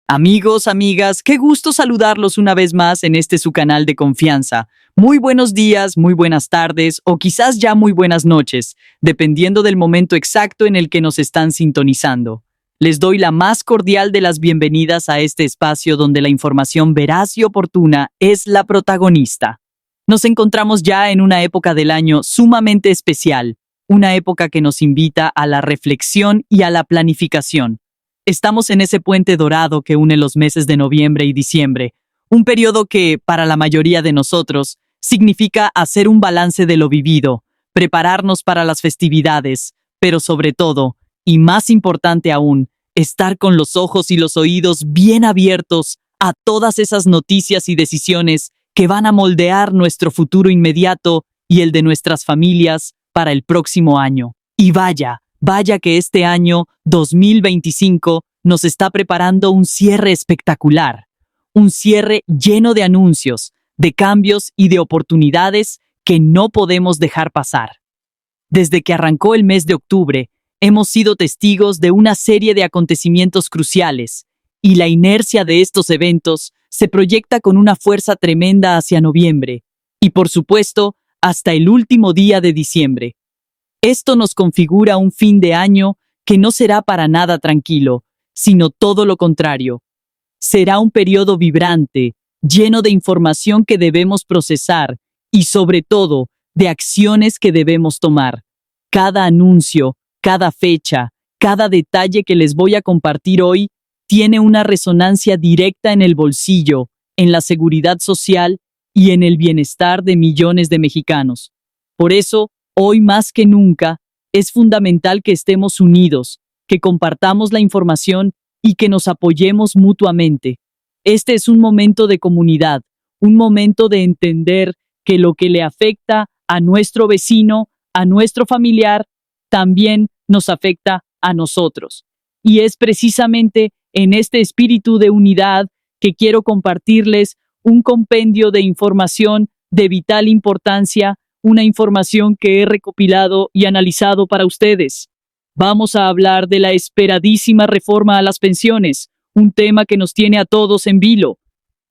Amigos, amigas, qué gusto saludarlos una vez más en este su canal de confianza. Muy buenos días, muy buenas tardes o quizás ya muy buenas noches, dependiendo del momento exacto en el que nos están sintonizando. Les doy la más cordial de las bienvenidas a este espacio donde la información veraz y oportuna es la protagonista. Nos encontramos ya en una época del año sumamente especial, una época que nos invita a la reflexión y a la planificación. Estamos en ese puente dorado que une los meses de noviembre y diciembre, un periodo que, para la mayoría de nosotros, significa hacer un balance de lo vivido, prepararnos para las festividades, pero sobre todo, y más importante aún, estar con los ojos y los oídos bien abiertos a todas esas noticias y decisiones que van a moldear nuestro futuro inmediato y el de nuestras familias para el próximo año. Y vaya que este año 2025 nos está preparando un cierre espectacular, un cierre lleno de anuncios, de cambios y de oportunidades que no podemos dejar pasar. Desde que arrancó el mes de octubre, hemos sido testigos de una serie de acontecimientos cruciales, y la inercia de estos eventos se proyecta con una fuerza tremenda hacia noviembre, y por supuesto, hasta el último día de diciembre. Esto nos configura un fin de año que no será para nada tranquilo, sino todo lo contrario. Será un periodo vibrante, lleno de información que debemos procesar y, sobre todo, de acciones que debemos tomar. Cada anuncio, cada fecha, cada detalle que les voy a compartir hoy tiene una resonancia directa en el bolsillo, en la seguridad social y en el bienestar de millones de mexicanos. Por eso, hoy más que nunca, es fundamental que estemos unidos, que compartamos la información y que nos apoyemos mutuamente. Este es un momento de comunidad, un momento de entender que lo que le afecta a nuestro vecino, a nuestro familiar, también nos afecta a nosotros. Y es precisamente en este espíritu de unidad que quiero compartirles un compendio de información de vital importancia, una información que he recopilado y analizado para ustedes. Vamos a hablar de la esperadísima reforma a las pensiones, un tema que nos tiene a todos en vilo.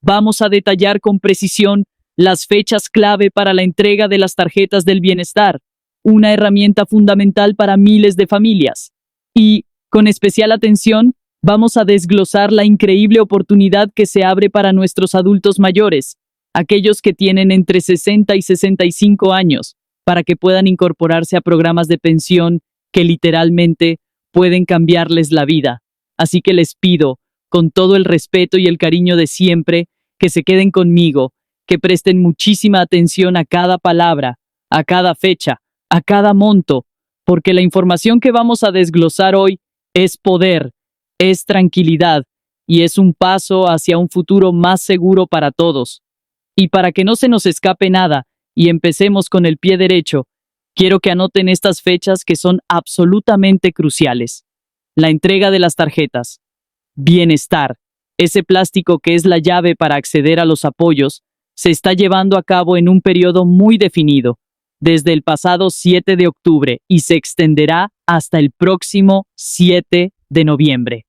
Vamos a detallar con precisión las fechas clave para la entrega de las tarjetas del bienestar, una herramienta fundamental para miles de familias. Y, con especial atención, vamos a desglosar la increíble oportunidad que se abre para nuestros adultos mayores, aquellos que tienen entre 60 y 65 años, para que puedan incorporarse a programas de pensión que literalmente pueden cambiarles la vida. Así que les pido, con todo el respeto y el cariño de siempre, que se queden conmigo, que presten muchísima atención a cada palabra, a cada fecha, a cada monto, porque la información que vamos a desglosar hoy es poder, es tranquilidad y es un paso hacia un futuro más seguro para todos. Y para que no se nos escape nada y empecemos con el pie derecho, quiero que anoten estas fechas que son absolutamente cruciales. La entrega de las tarjetas. Bienestar, ese plástico que es la llave para acceder a los apoyos, se está llevando a cabo en un periodo muy definido, desde el pasado 7 de octubre y se extenderá hasta el próximo 7 de noviembre.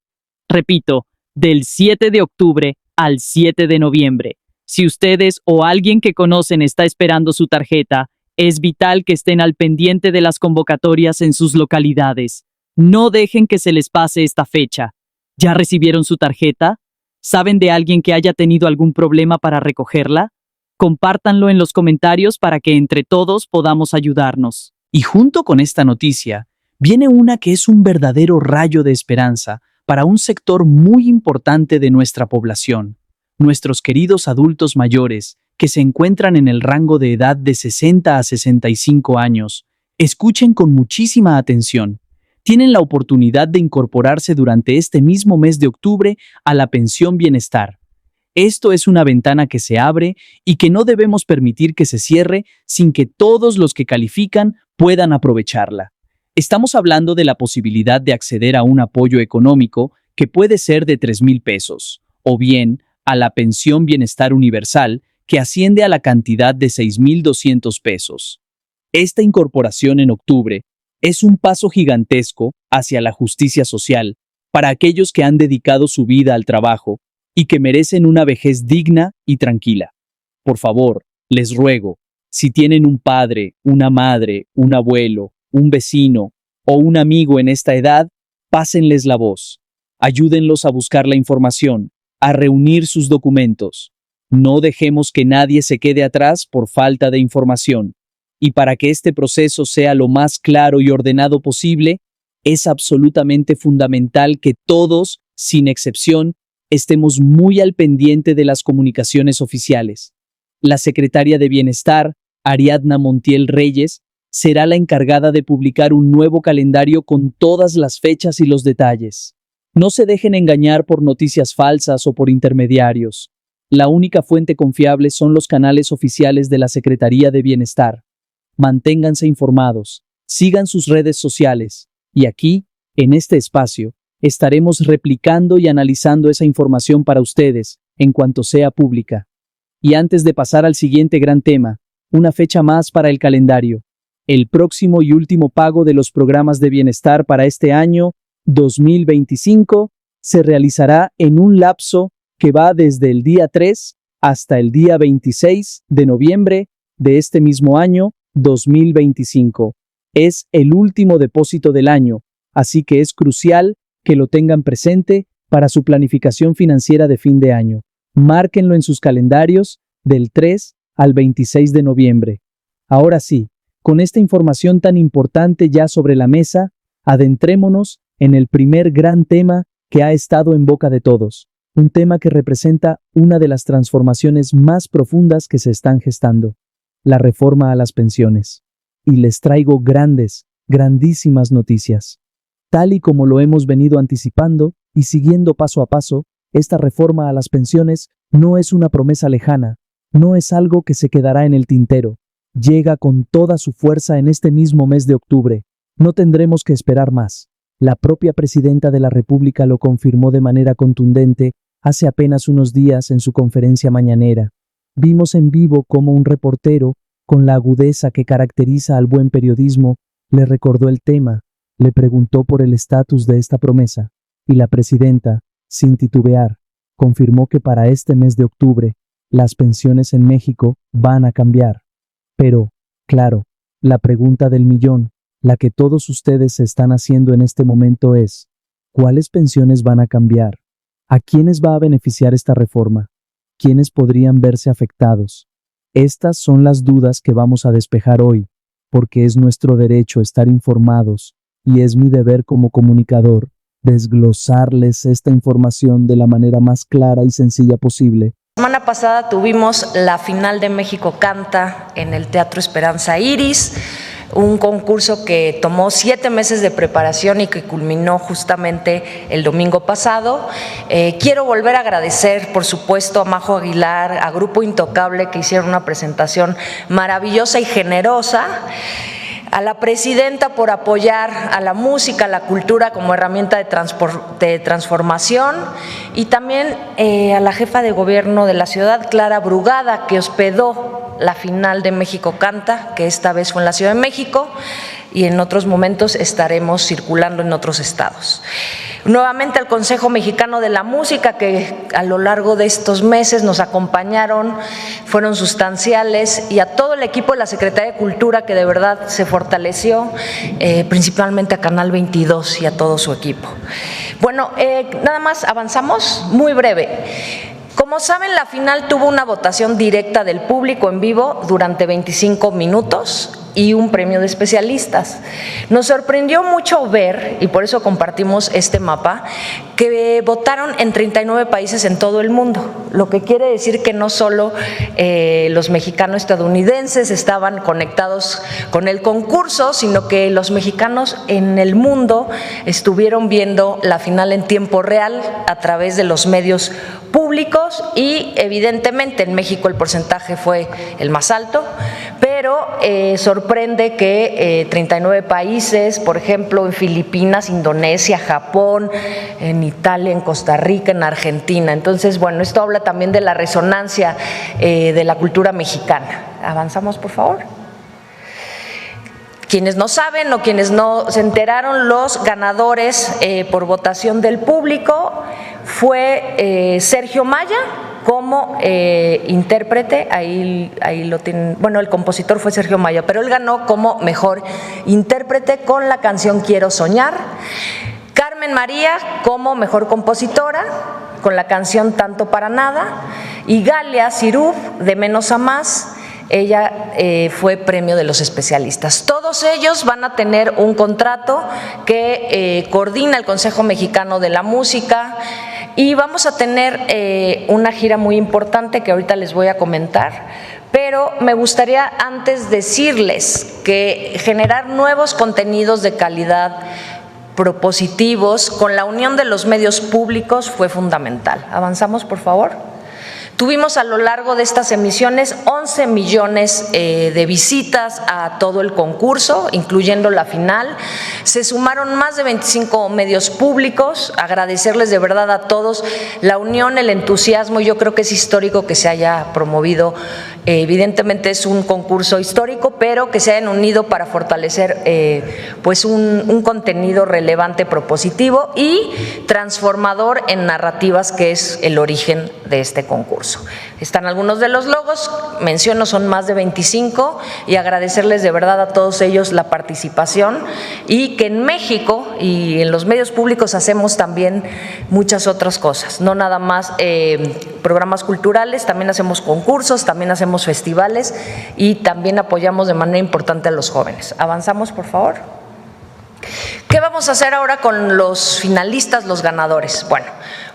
Repito, del 7 de octubre al 7 de noviembre. Si ustedes o alguien que conocen está esperando su tarjeta, es vital que estén al pendiente de las convocatorias en sus localidades. No dejen que se les pase esta fecha. ¿Ya recibieron su tarjeta? ¿Saben de alguien que haya tenido algún problema para recogerla? Compártanlo en los comentarios para que entre todos podamos ayudarnos. Y junto con esta noticia, viene una que es un verdadero rayo de esperanza para un sector muy importante de nuestra población. Nuestros queridos adultos mayores, que se encuentran en el rango de edad de 60 a 65 años, escuchen con muchísima atención. Tienen la oportunidad de incorporarse durante este mismo mes de octubre a la pensión bienestar. Esto es una ventana que se abre y que no debemos permitir que se cierre sin que todos los que califican puedan aprovecharla. Estamos hablando de la posibilidad de acceder a un apoyo económico que puede ser de 3,000 pesos, o bien a la pensión bienestar universal, que asciende a la cantidad de 6,200 pesos. Esta incorporación en octubre es un paso gigantesco hacia la justicia social para aquellos que han dedicado su vida al trabajo y que merecen una vejez digna y tranquila. Por favor, les ruego, si tienen un padre, una madre, un abuelo, un vecino o un amigo en esta edad, pásenles la voz. Ayúdenlos a buscar la información, a reunir sus documentos. No dejemos que nadie se quede atrás por falta de información. Y para que este proceso sea lo más claro y ordenado posible, es absolutamente fundamental que todos, sin excepción, estemos muy al pendiente de las comunicaciones oficiales. La secretaria de Bienestar, Ariadna Montiel Reyes, será la encargada de publicar un nuevo calendario con todas las fechas y los detalles. No se dejen engañar por noticias falsas o por intermediarios. La única fuente confiable son los canales oficiales de la Secretaría de Bienestar. Manténganse informados, sigan sus redes sociales, y aquí, en este espacio, estaremos replicando y analizando esa información para ustedes en cuanto sea pública. Y antes de pasar al siguiente gran tema, una fecha más para el calendario. El próximo y último pago de los programas de bienestar para este año 2025 se realizará en un lapso que va desde el día 3 hasta el día 26 de noviembre de este mismo año 2025. Es el último depósito del año, así que es crucial que lo tengan presente para su planificación financiera de fin de año. Márquenlo en sus calendarios del 3 al 26 de noviembre. Ahora sí, con esta información tan importante ya sobre la mesa, adentrémonos en el primer gran tema que ha estado en boca de todos, un tema que representa una de las transformaciones más profundas que se están gestando, la reforma a las pensiones. Y les traigo grandísimas noticias. Tal y como lo hemos venido anticipando y siguiendo paso a paso, esta reforma a las pensiones no es una promesa lejana, no es algo que se quedará en el tintero. Llega con toda su fuerza en este mismo mes de octubre. No tendremos que esperar más. La propia presidenta de la República lo confirmó de manera contundente hace apenas unos días en su conferencia mañanera. Vimos en vivo cómo un reportero, con la agudeza que caracteriza al buen periodismo, le recordó el tema, le preguntó por el estatus de esta promesa, y la presidenta, sin titubear, confirmó que para este mes de octubre, las pensiones en México van a cambiar. Pero, claro, la pregunta del millón, la que todos ustedes se están haciendo en este momento es, ¿cuáles pensiones van a cambiar? ¿A quiénes va a beneficiar esta reforma? ¿Quiénes podrían verse afectados? Estas son las dudas que vamos a despejar hoy, porque es nuestro derecho estar informados y es mi deber como comunicador desglosarles esta información de la manera más clara y sencilla posible. La semana pasada tuvimos la final de México Canta en el Teatro Esperanza Iris, un concurso que tomó 7 meses de preparación y que culminó justamente el domingo pasado. Quiero volver a agradecer, por supuesto, a Majo Aguilar, a Grupo Intocable, que hicieron una presentación maravillosa y generosa, a la presidenta por apoyar a la música, a la cultura como herramienta de transformación, y también a la jefa de gobierno de la ciudad, Clara Brugada, que hospedó la final de México Canta, que esta vez fue en la Ciudad de México, y en otros momentos estaremos circulando en otros estados. Nuevamente al Consejo Mexicano de la Música, que a lo largo de estos meses nos acompañaron, fueron sustanciales, y a todo el equipo de la Secretaría de Cultura, que de verdad se fortaleció, principalmente a Canal 22 y a todo su equipo. Bueno, nada más avanzamos, muy breve. Como saben, la final tuvo una votación directa del público en vivo durante 25 minutos y un premio de especialistas. Nos sorprendió mucho ver, y por eso compartimos este mapa, que votaron en 39 países en todo el mundo, lo que quiere decir que no solo los mexicanos estadounidenses estaban conectados con el concurso, sino que los mexicanos en el mundo estuvieron viendo la final en tiempo real a través de los medios públicos, y evidentemente en México el porcentaje fue el más alto, pero sorprende que 39 países, por ejemplo en Filipinas, Indonesia, Japón, en Italia, en Costa Rica, en Argentina. Entonces, bueno, esto habla también de la resonancia de la cultura mexicana. Avanzamos, por favor. quienes no saben o quienes no se enteraron, los ganadores por votación del público fue Sergio Maya como intérprete, ahí lo tienen, bueno, el compositor fue Sergio Maya, pero él ganó como mejor intérprete con la canción Quiero Soñar. Carmen María como mejor compositora con la canción Tanto para Nada, y Galia Siruf de Menos a Más, ella fue premio de los especialistas. Todos ellos van a tener un contrato que coordina el Consejo Mexicano de la Música, y vamos a tener una gira muy importante que ahorita les voy a comentar. Pero me gustaría antes decirles que generar nuevos contenidos de calidad propositivos con la unión de los medios públicos fue fundamental. Avanzamos, por favor. Tuvimos a lo largo de estas emisiones 11 millones de visitas a todo el concurso, incluyendo la final. Se sumaron más de 25 medios públicos. Agradecerles de verdad a todos la unión, el entusiasmo. Yo creo que es histórico que se haya promovido. Evidentemente es un concurso histórico, pero que se hayan unido para fortalecer pues un contenido relevante, propositivo y transformador en narrativas, que es el origen de este concurso. Están algunos de los logos, menciono, son más de 25, y agradecerles de verdad a todos ellos la participación, y que en México y en los medios públicos hacemos también muchas otras cosas, no nada más programas culturales, también hacemos concursos, también hacemos festivales y también apoyamos de manera importante a los jóvenes. Avanzamos, por favor. ¿Qué vamos a hacer ahora con los finalistas, los ganadores? Bueno,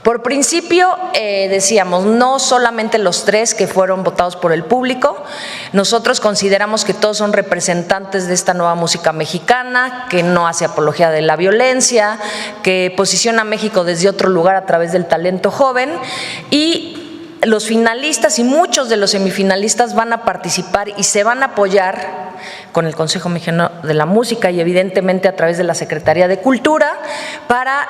por principio decíamos, no solamente los 3 que fueron votados por el público, nosotros consideramos que todos son representantes de esta nueva música mexicana, que no hace apología de la violencia, que posiciona a México desde otro lugar a través del talento joven, y los finalistas y muchos de los semifinalistas van a participar y se van a apoyar con el Consejo Mexicano de la Música y evidentemente a través de la Secretaría de Cultura para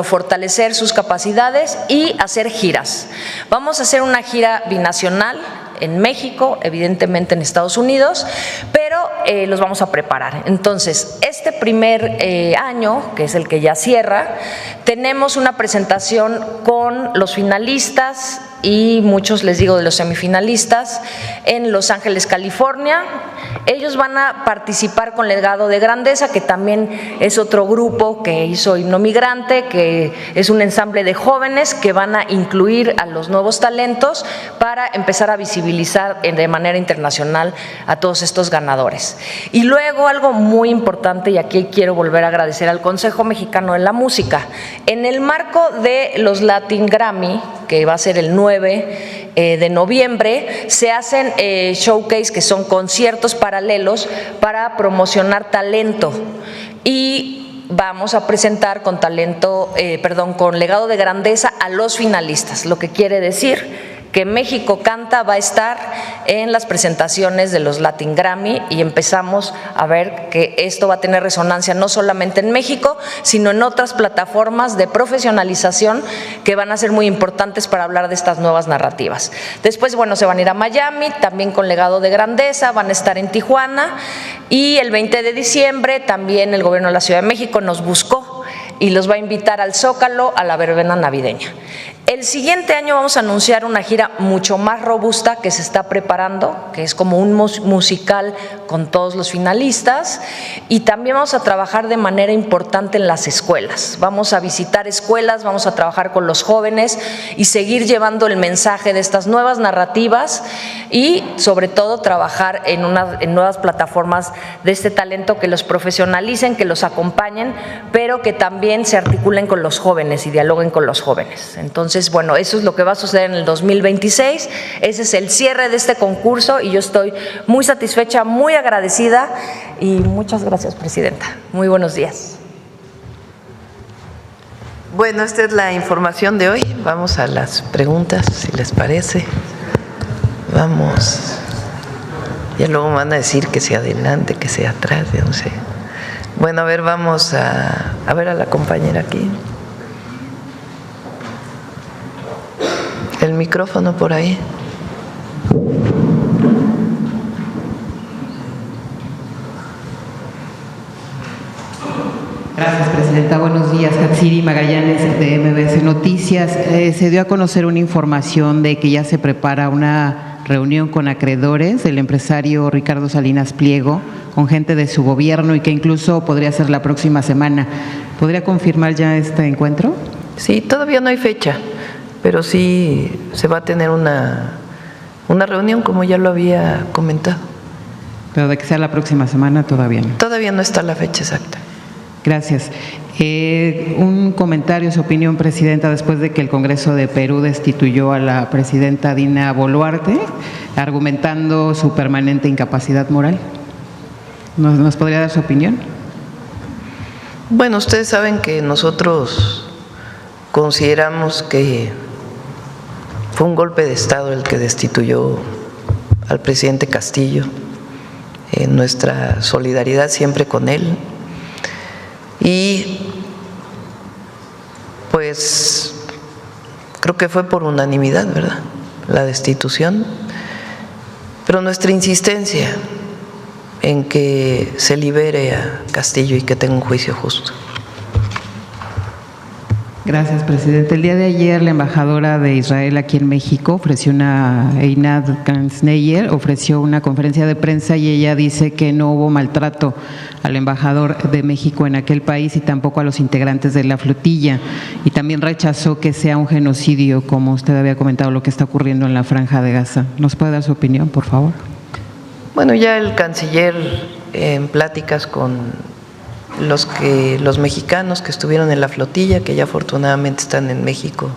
fortalecer sus capacidades y hacer giras. Vamos a hacer una gira binacional en México, evidentemente en Estados Unidos, pero los vamos a preparar. Entonces, este primer año, que es el que ya cierra, tenemos una presentación con los finalistas y muchos, les digo, de los semifinalistas en Los Ángeles, California. Ellos van a participar con Legado de Grandeza, que también es otro grupo que hizo Himno Migrante, que es un ensamble de jóvenes que van a incluir a los nuevos talentos para empezar a visibilizar de manera internacional a todos estos ganadores. Y luego algo muy importante, y aquí quiero volver a agradecer al Consejo Mexicano de la Música, en el marco de los Latin Grammy, que va a ser el 9 de noviembre, se hacen showcase, que son conciertos paralelos para promocionar talento, y vamos a presentar con con Legado de Grandeza a los finalistas, lo que quiere decir que México Canta va a estar en las presentaciones de los Latin Grammy, y empezamos a ver que esto va a tener resonancia no solamente en México, sino en otras plataformas de profesionalización que van a ser muy importantes para hablar de estas nuevas narrativas. Después, se van a ir a Miami, también con Legado de Grandeza, van a estar en Tijuana, y el 20 de diciembre también el Gobierno de la Ciudad de México nos buscó y los va a invitar al Zócalo a la verbena navideña. El siguiente año vamos a anunciar una gira mucho más robusta que se está preparando, que es como un musical con todos los finalistas, y también vamos a trabajar de manera importante en las escuelas. Vamos a visitar escuelas, vamos a trabajar con los jóvenes y seguir llevando el mensaje de estas nuevas narrativas, y sobre todo trabajar en nuevas plataformas de este talento que los profesionalicen, que los acompañen, pero que también se articulen con los jóvenes y dialoguen con los jóvenes. Entonces, eso es lo que va a suceder en el 2026. Ese es el cierre de este concurso, y yo estoy muy satisfecha, muy agradecida, y muchas gracias, Presidenta. Muy buenos días. Bueno, esta es la información de hoy. Vamos a las preguntas, si les parece. Vamos. Ya luego me van a decir que sea adelante, que sea atrás, ya no sé. Bueno, a ver, vamos a ver a la compañera aquí. El micrófono por ahí. Presidenta. Buenos días. Hatsiri Magallanes, de MBS Noticias. Se dio a conocer una información de que ya se prepara una reunión con acreedores del empresario Ricardo Salinas Pliego, con gente de su gobierno, y que incluso podría ser la próxima semana. ¿Podría confirmar ya este encuentro? Sí, todavía no hay fecha, pero sí se va a tener una reunión, como ya lo había comentado. Pero de que sea la próxima semana todavía no. Todavía no está la fecha exacta. Gracias. Un comentario, su opinión, Presidenta, después de que el Congreso de Perú destituyó a la presidenta Dina Boluarte, argumentando su permanente incapacidad moral. ¿Nos podría dar su opinión? Bueno, ustedes saben que nosotros consideramos que fue un golpe de Estado el que destituyó al presidente Castillo. Nuestra solidaridad siempre con él. Y pues creo que fue por unanimidad, ¿verdad?, la destitución. Pero nuestra insistencia en que se libere a Castillo y que tenga un juicio justo. Gracias, presidente. El día de ayer, la embajadora de Israel aquí en México Einat Kanzneyer, ofreció una conferencia de prensa y ella dice que no hubo maltrato al embajador de México en aquel país y tampoco a los integrantes de la flotilla. Y también rechazó que sea un genocidio, como usted había comentado, lo que está ocurriendo en la Franja de Gaza. ¿Nos puede dar su opinión, por favor? Bueno, ya el canciller, en pláticas con los mexicanos que estuvieron en la flotilla, que ya afortunadamente están en México,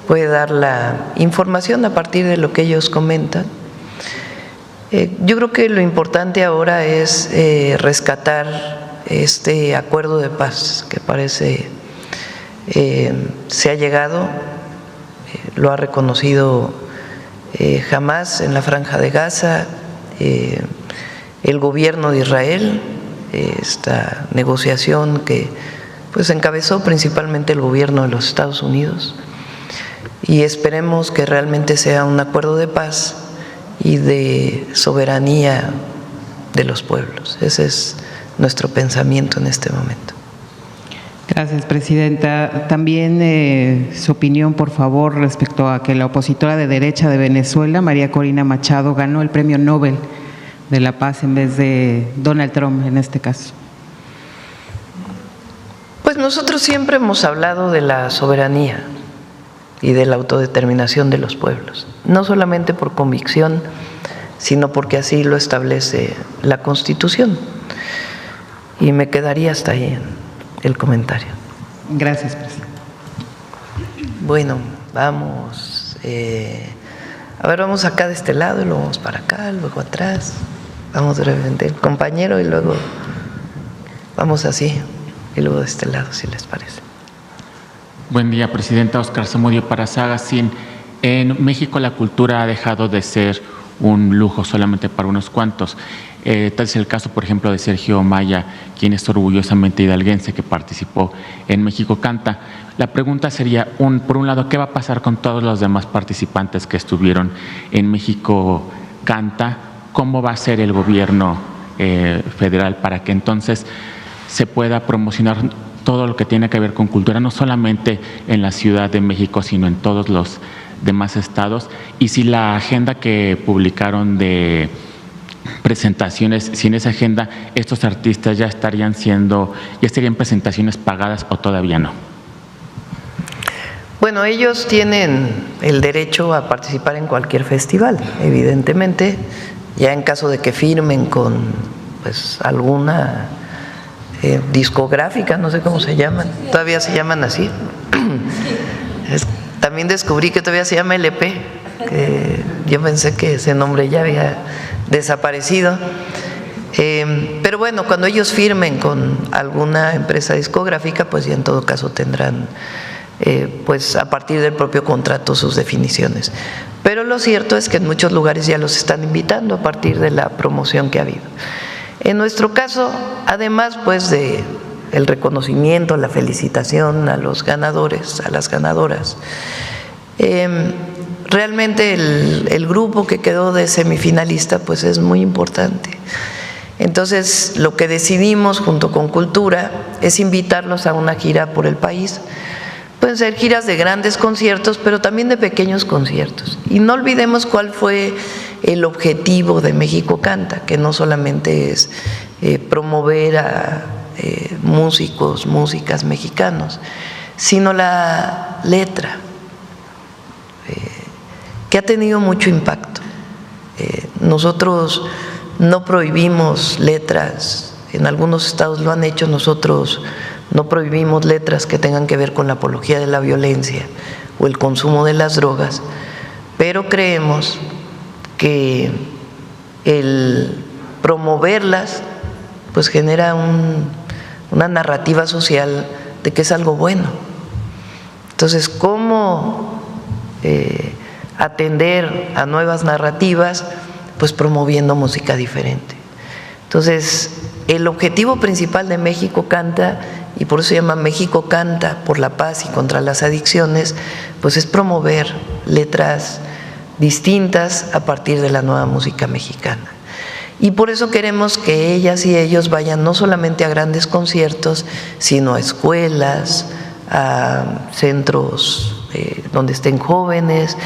puede dar la información a partir de lo que ellos comentan. Yo creo que lo importante ahora es rescatar este acuerdo de paz que parece se ha llegado, lo ha reconocido Hamás en la Franja de Gaza, el gobierno de Israel, esta negociación que pues encabezó principalmente el gobierno de los Estados Unidos, y esperemos que realmente sea un acuerdo de paz y de soberanía de los pueblos. Ese es nuestro pensamiento en este momento. Gracias, presidenta. También su opinión, por favor, respecto a que la opositora de derecha de Venezuela, María Corina Machado, ganó el Premio Nobel de la Paz en vez de Donald Trump en este caso. Pues nosotros siempre hemos hablado de la soberanía y de la autodeterminación de los pueblos, no solamente por convicción, sino porque así lo establece la Constitución. Y me quedaría hasta ahí el comentario. Gracias, presidente. Bueno, vamos. A ver, vamos acá de este lado y luego vamos para acá, luego atrás. Vamos de repente el compañero y luego vamos así y luego de este lado, si les parece. Buen día, presidenta. Oscar Zamudio para Sagazine. En México la cultura ha dejado de ser un lujo solamente para unos cuantos. Tal es el caso, por ejemplo, de Sergio Maya, quien es orgullosamente hidalguense, que participó en México Canta. La pregunta sería, por un lado, ¿qué va a pasar con todos los demás participantes que estuvieron en México Canta? ¿Cómo va a ser el gobierno federal para que entonces se pueda promocionar todo lo que tiene que ver con cultura, no solamente en la Ciudad de México, sino en todos los demás estados? Y si la agenda que publicaron de presentaciones, si en esa agenda estos artistas ya estarían presentaciones pagadas o todavía no. Bueno, ellos tienen el derecho a participar en cualquier festival, evidentemente, ya en caso de que firmen con pues alguna discográfica, no sé cómo se llaman, todavía se llaman así. También descubrí que todavía se llama LP, que yo pensé que ese nombre ya había desaparecido. Pero bueno, cuando ellos firmen con alguna empresa discográfica, pues ya en todo caso tendrán pues a partir del propio contrato sus definiciones. Pero lo cierto es que en muchos lugares ya los están invitando a partir de la promoción que ha habido. En nuestro caso, además pues de el reconocimiento, la felicitación a los ganadores, a las ganadoras, realmente el grupo que quedó de semifinalista pues es muy importante Entonces, lo que decidimos junto con Cultura es invitarlos a una gira por el país. Pueden ser giras de grandes conciertos, pero también de pequeños conciertos. Y no olvidemos cuál fue el objetivo de México Canta, que no solamente es promover a músicos, músicas mexicanos, sino la letra, que ha tenido mucho impacto. Nosotros no prohibimos letras, en algunos estados lo han hecho, nosotros no prohibimos letras que tengan que ver con la apología de la violencia o el consumo de las drogas, pero creemos que el promoverlas pues genera una narrativa social de que es algo bueno. Entonces, ¿cómo atender a nuevas narrativas? Pues promoviendo música diferente. Entonces, el objetivo principal de México Canta, y por eso se llama México Canta, por la paz y contra las adicciones, pues es promover letras distintas a partir de la nueva música mexicana. Y por eso queremos que ellas y ellos vayan no solamente a grandes conciertos, sino a escuelas, a centros donde estén jóvenes,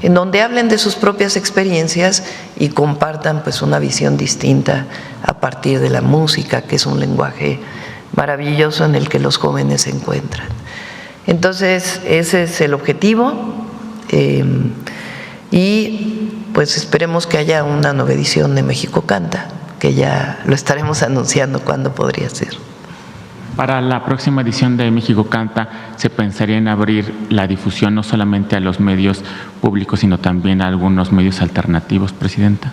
en donde hablen de sus propias experiencias y compartan pues una visión distinta a partir de la música, que es un lenguaje maravilloso en el que los jóvenes se encuentran. Entonces, ese es el objetivo y pues esperemos que haya una nueva edición de México Canta, que ya lo estaremos anunciando cuándo podría ser. Para la próxima edición de México Canta, ¿se pensaría en abrir la difusión no solamente a los medios públicos, sino también a algunos medios alternativos, Presidenta?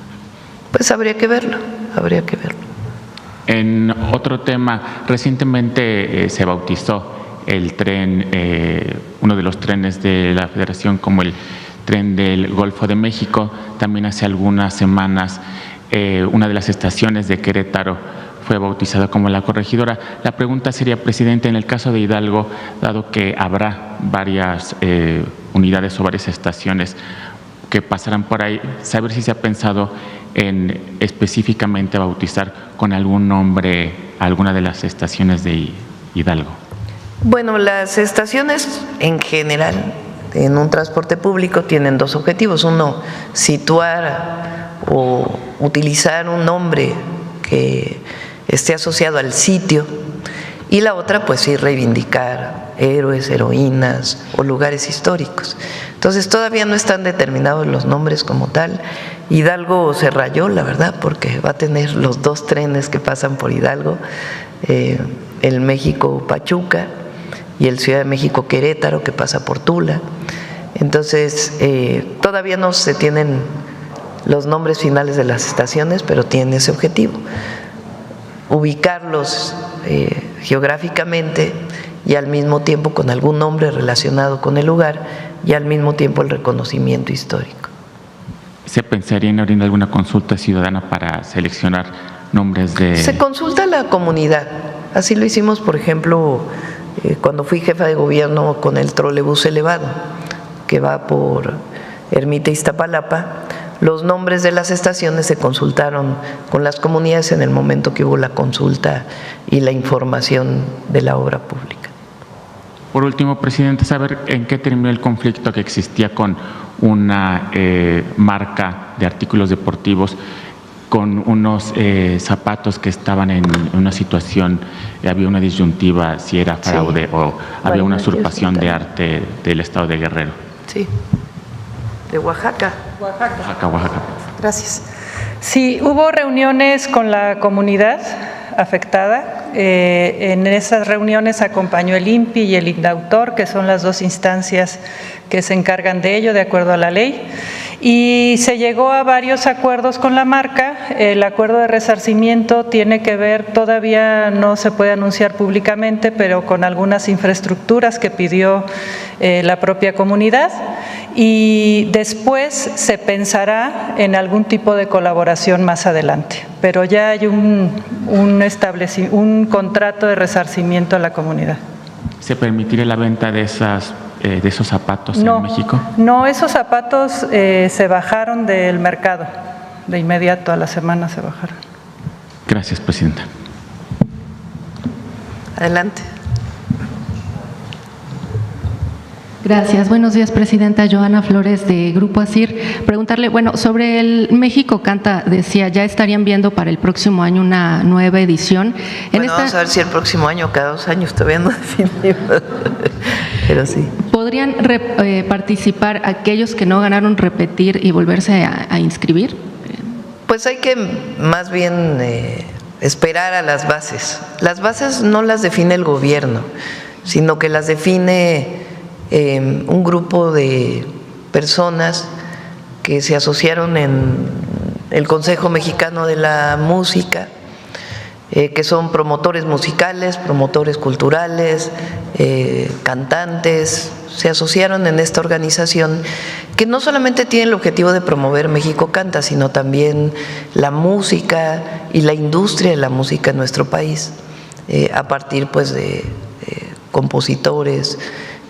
Pues habría que verlo, habría que verlo. En otro tema, recientemente se bautizó el tren, uno de los trenes de la Federación como el tren del Golfo de México. También hace algunas semanas una de las estaciones de Querétaro fue bautizada como La Corregidora. La pregunta sería, Presidente, en el caso de Hidalgo, dado que habrá varias unidades o varias estaciones que pasarán por ahí, saber si se ha pensado en específicamente bautizar con algún nombre alguna de las estaciones de Hidalgo. Bueno, las estaciones en general en un transporte público tienen dos objetivos. Uno, situar o utilizar un nombre que esté asociado al sitio, y la otra pues sí reivindicar héroes, heroínas o lugares históricos. Entonces todavía no están determinados los nombres como tal. Hidalgo se rayó, la verdad, porque va a tener los dos trenes que pasan por Hidalgo, el México-Pachuca y el Ciudad de México-Querétaro, que pasa por Tula. Entonces todavía no se tienen los nombres finales de las estaciones, pero tiene ese objetivo: ubicarlos geográficamente y al mismo tiempo con algún nombre relacionado con el lugar y al mismo tiempo el reconocimiento histórico. ¿Se pensaría en abrir alguna consulta ciudadana para seleccionar nombres de...? Se consulta a la comunidad. Así lo hicimos, por ejemplo, cuando fui jefa de gobierno con el trolebús elevado, que va por Ermita Iztapalapa. Los nombres de las estaciones se consultaron con las comunidades en el momento que hubo la consulta y la información de la obra pública. Por último, Presidente, saber en qué terminó el conflicto que existía con una marca de artículos deportivos con unos zapatos que estaban en una situación, había una disyuntiva si era fraude, sí, o había una usurpación de arte del estado de Guerrero. Sí. De Oaxaca. Oaxaca. Gracias. Sí, hubo reuniones con la comunidad afectada. En esas reuniones acompañó el INPI y el INDAUTOR, que son las dos instancias que se encargan de ello de acuerdo a la ley. Y se llegó a varios acuerdos con la marca. El acuerdo de resarcimiento tiene que ver, todavía no se puede anunciar públicamente, pero con algunas infraestructuras que pidió la propia comunidad. Y después se pensará en algún tipo de colaboración más adelante. Pero ya hay un contrato de resarcimiento a la comunidad. ¿Se permitiría la venta de esos zapatos en México? No, esos zapatos se bajaron del mercado, de inmediato, a la semana se bajaron. Gracias, presidenta. Adelante. Gracias. Buenos días, presidenta. Joana Flores, de Grupo ASIR. Preguntarle, bueno, sobre el México Canta, decía, ya estarían viendo para el próximo año una nueva edición. Vamos a ver si el próximo año o cada 2 años, todavía no definimos, pero sí. ¿Podrían participar aquellos que no ganaron, repetir y volverse a inscribir? Pues hay que más bien esperar a las bases. Las bases no las define el gobierno, sino que las define un grupo de personas que se asociaron en el Consejo Mexicano de la Música, que son promotores musicales, promotores culturales, cantantes, se asociaron en esta organización que no solamente tiene el objetivo de promover México Canta, sino también la música y la industria de la música en nuestro país, a partir pues de compositores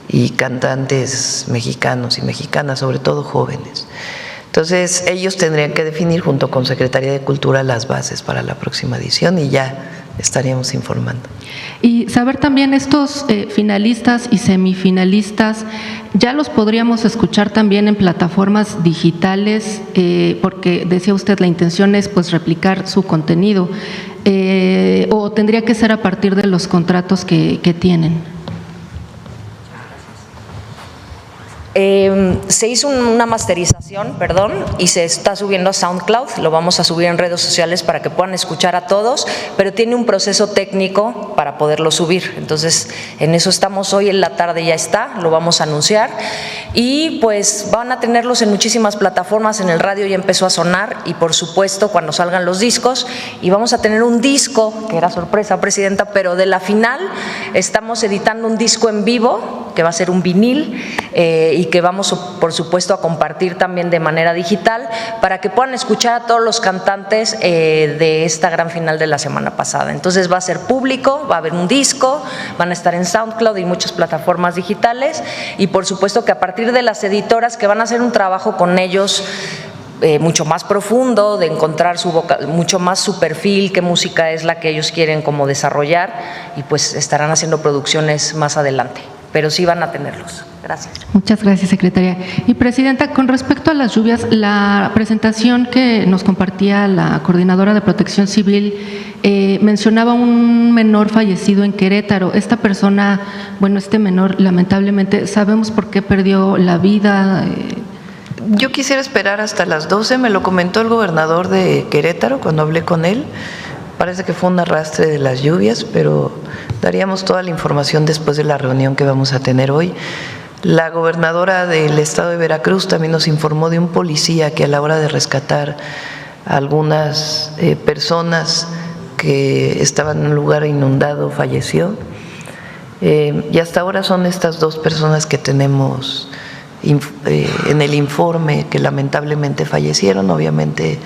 y cantantes mexicanos y mexicanas, sobre todo jóvenes. Entonces, ellos tendrían que definir junto con Secretaría de Cultura las bases para la próxima edición y ya estaríamos informando. Y saber también estos finalistas y semifinalistas, ya los podríamos escuchar también en plataformas digitales, porque decía usted, la intención es pues replicar su contenido, o tendría que ser a partir de los contratos que tienen. Se hizo una masterización, y se está subiendo a SoundCloud, lo vamos a subir en redes sociales para que puedan escuchar a todos, pero tiene un proceso técnico para poderlo subir. Entonces, en eso estamos hoy en la tarde, ya está, lo vamos a anunciar y pues van a tenerlos en muchísimas plataformas, en el radio ya empezó a sonar y por supuesto cuando salgan los discos, y vamos a tener un disco, que era sorpresa, presidenta, pero de la final estamos editando un disco en vivo, que va a ser un vinil, y que vamos por supuesto a compartir también de manera digital para que puedan escuchar a todos los cantantes de esta gran final de la semana pasada. Entonces va a ser público, va a haber un disco, van a estar en SoundCloud y muchas plataformas digitales, y por supuesto que a partir de las editoras que van a hacer un trabajo con ellos mucho más profundo, de encontrar mucho más su perfil, qué música es la que ellos quieren como desarrollar, y pues estarán haciendo producciones más adelante, pero sí van a tenerlos. Gracias. Muchas gracias, secretaria. Y presidenta, con respecto a las lluvias, la presentación que nos compartía la coordinadora de Protección Civil mencionaba un menor fallecido en Querétaro. Esta persona, bueno, este menor, lamentablemente, ¿sabemos por qué perdió la vida? Yo quisiera esperar hasta las 12, me lo comentó el gobernador de Querétaro cuando hablé con él. Parece que fue un arrastre de las lluvias, pero daríamos toda la información después de la reunión que vamos a tener hoy. La gobernadora del estado de Veracruz también nos informó de un policía que a la hora de rescatar a algunas personas que estaban en un lugar inundado falleció. Y hasta ahora son estas 2 personas que tenemos en el informe que lamentablemente fallecieron. Obviamente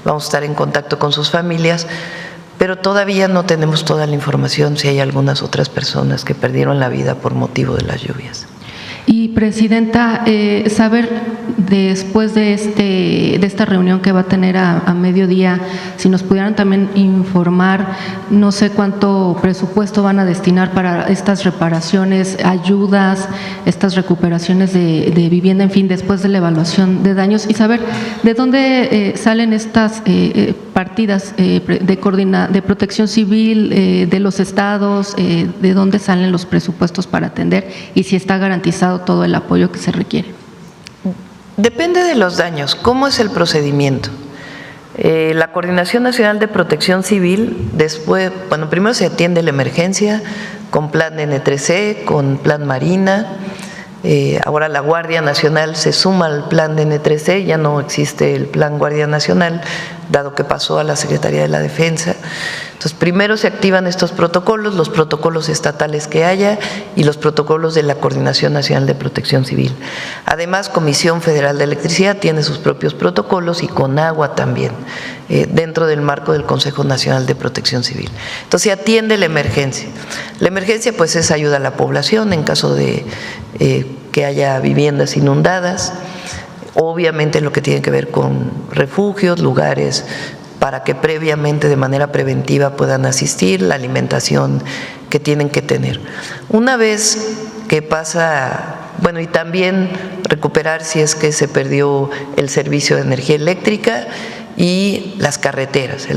vamos a estar en contacto con sus familias, pero todavía no tenemos toda la información si hay algunas otras personas que perdieron la vida por motivo de las lluvias. Y presidenta, saber después de esta reunión que va a tener a mediodía, si nos pudieran también informar, no sé cuánto presupuesto van a destinar para estas reparaciones, ayudas, estas recuperaciones de vivienda, en fin, después de la evaluación de daños, y saber de dónde salen estas partidas de protección civil, de los estados, de dónde salen los presupuestos para atender y si está garantizado todo el apoyo que se requiere. Depende de los daños. ¿Cómo es el procedimiento? La Coordinación Nacional de Protección Civil, después, bueno, primero se atiende la emergencia con plan N3C, con plan Marina. Ahora la Guardia Nacional se suma al plan de N3C, ya no existe el plan Guardia Nacional, dado que pasó a la Secretaría de la Defensa. Entonces, primero se activan estos protocolos, los protocolos estatales que haya y los protocolos de la Coordinación Nacional de Protección Civil. Además, Comisión Federal de Electricidad tiene sus propios protocolos y Conagua también, dentro del marco del Consejo Nacional de Protección Civil. Entonces, se atiende la emergencia. La emergencia, pues, es ayuda a la población en caso de que haya viviendas inundadas. Obviamente lo que tiene que ver con refugios, lugares para que previamente, de manera preventiva, puedan asistir, la alimentación que tienen que tener. Una vez que pasa, bueno, y también recuperar si es que se perdió el servicio de energía eléctrica y las carreteras,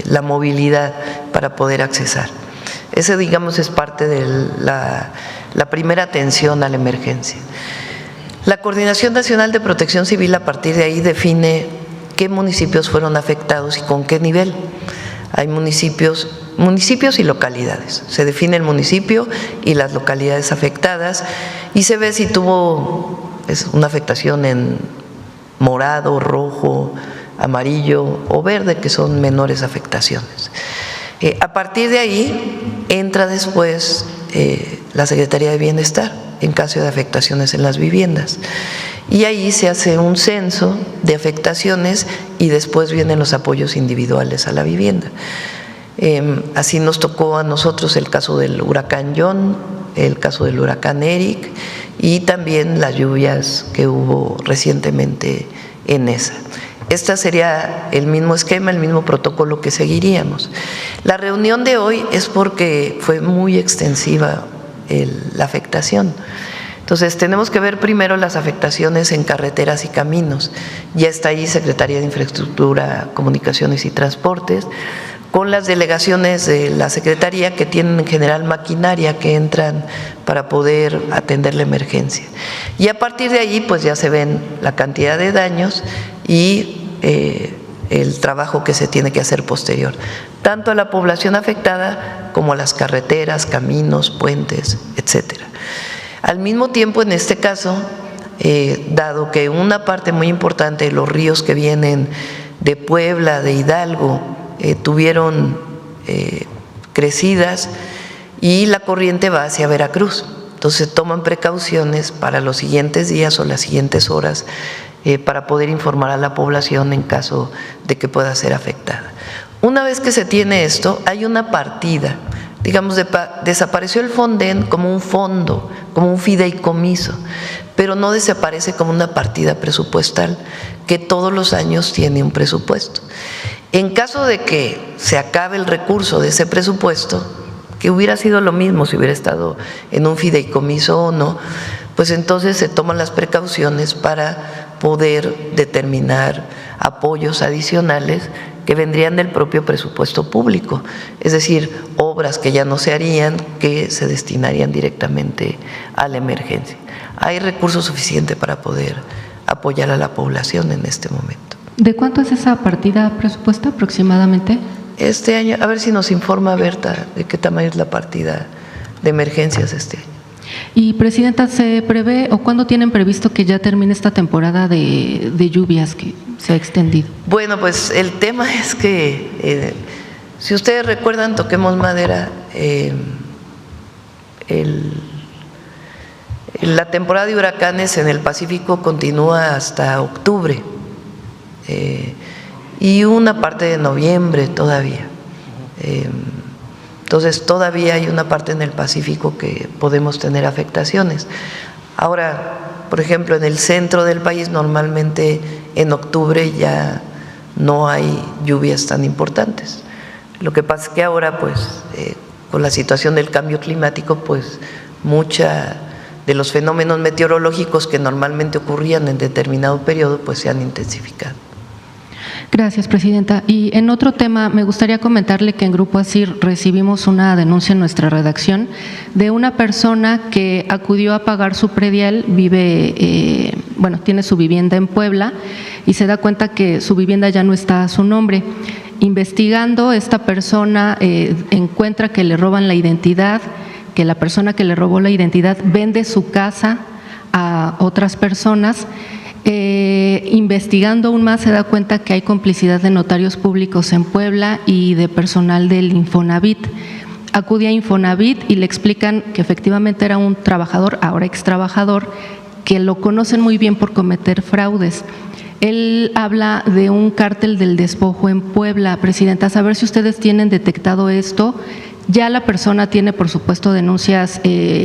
la movilidad para poder accesar. Ese, digamos, es parte de la primera atención a la emergencia. La Coordinación Nacional de Protección Civil a partir de ahí define qué municipios fueron afectados y con qué nivel. Hay municipios y localidades. Se define el municipio y las localidades afectadas y se ve si tuvo una afectación en morado, rojo, amarillo o verde, que son menores afectaciones. A partir de ahí entra después la Secretaría de Bienestar en caso de afectaciones en las viviendas. Y ahí se hace un censo de afectaciones y después vienen los apoyos individuales a la vivienda. Así nos tocó a nosotros el caso del huracán John, el caso del huracán Eric y también las lluvias que hubo recientemente en esa. Este sería el mismo esquema, el mismo protocolo que seguiríamos. La reunión de hoy es porque fue muy extensiva la afectación. Entonces, tenemos que ver primero las afectaciones en carreteras y caminos. Ya está ahí Secretaría de Infraestructura, Comunicaciones y Transportes, con las delegaciones de la Secretaría que tienen en general maquinaria que entran para poder atender la emergencia. Y a partir de allí, pues ya se ven la cantidad de daños y el trabajo que se tiene que hacer posterior, tanto a la población afectada como a las carreteras, caminos, puentes, etcétera. Al mismo tiempo, en este caso, dado que una parte muy importante de los ríos que vienen de Puebla, de Hidalgo, tuvieron crecidas y la corriente va hacia Veracruz. Entonces toman precauciones para los siguientes días o las siguientes horas para poder informar a la población en caso de que pueda ser afectada. Una vez que se tiene esto, hay una partida, digamos, desapareció el Fonden como un fondo, como un fideicomiso, pero no desaparece como una partida presupuestal que todos los años tiene un presupuesto. En caso de que se acabe el recurso de ese presupuesto, que hubiera sido lo mismo si hubiera estado en un fideicomiso o no, pues entonces se toman las precauciones para poder determinar apoyos adicionales que vendrían del propio presupuesto público, es decir, obras que ya no se harían, que se destinarían directamente a la emergencia. Hay recursos suficientes para poder apoyar a la población en este momento. ¿De cuánto es esa partida presupuesta aproximadamente? Este año, a ver si nos informa Berta de qué tamaño es la partida de emergencias este año. Y, Presidenta, ¿se prevé o cuándo tienen previsto que ya termine esta temporada de lluvias que se ha extendido? Bueno, pues el tema es que, si ustedes recuerdan, toquemos madera, la temporada de huracanes en el Pacífico continúa hasta octubre y una parte de noviembre todavía. Entonces, todavía hay una parte en el Pacífico que podemos tener afectaciones. Ahora, por ejemplo, en el centro del país, normalmente en octubre ya no hay lluvias tan importantes. Lo que pasa es que ahora, pues, con la situación del cambio climático, pues, mucha de los fenómenos meteorológicos que normalmente ocurrían en determinado periodo, pues, se han intensificado. Gracias, Presidenta. Y en otro tema, me gustaría comentarle que en Grupo ASIR recibimos una denuncia en nuestra redacción de una persona que acudió a pagar su predial, tiene su vivienda en Puebla y se da cuenta que su vivienda ya no está a su nombre. Investigando, esta persona encuentra que le roban la identidad, que la persona que le robó la identidad vende su casa a otras personas. Investigando aún más se da cuenta que hay complicidad de notarios públicos en Puebla y de personal del Infonavit. Acude a Infonavit y le explican que efectivamente era un trabajador, ahora ex trabajador, que lo conocen muy bien por cometer fraudes. Él habla de un cártel del despojo en Puebla. Presidenta, a saber si ustedes tienen detectado esto, Ya la persona tiene, por supuesto, denuncias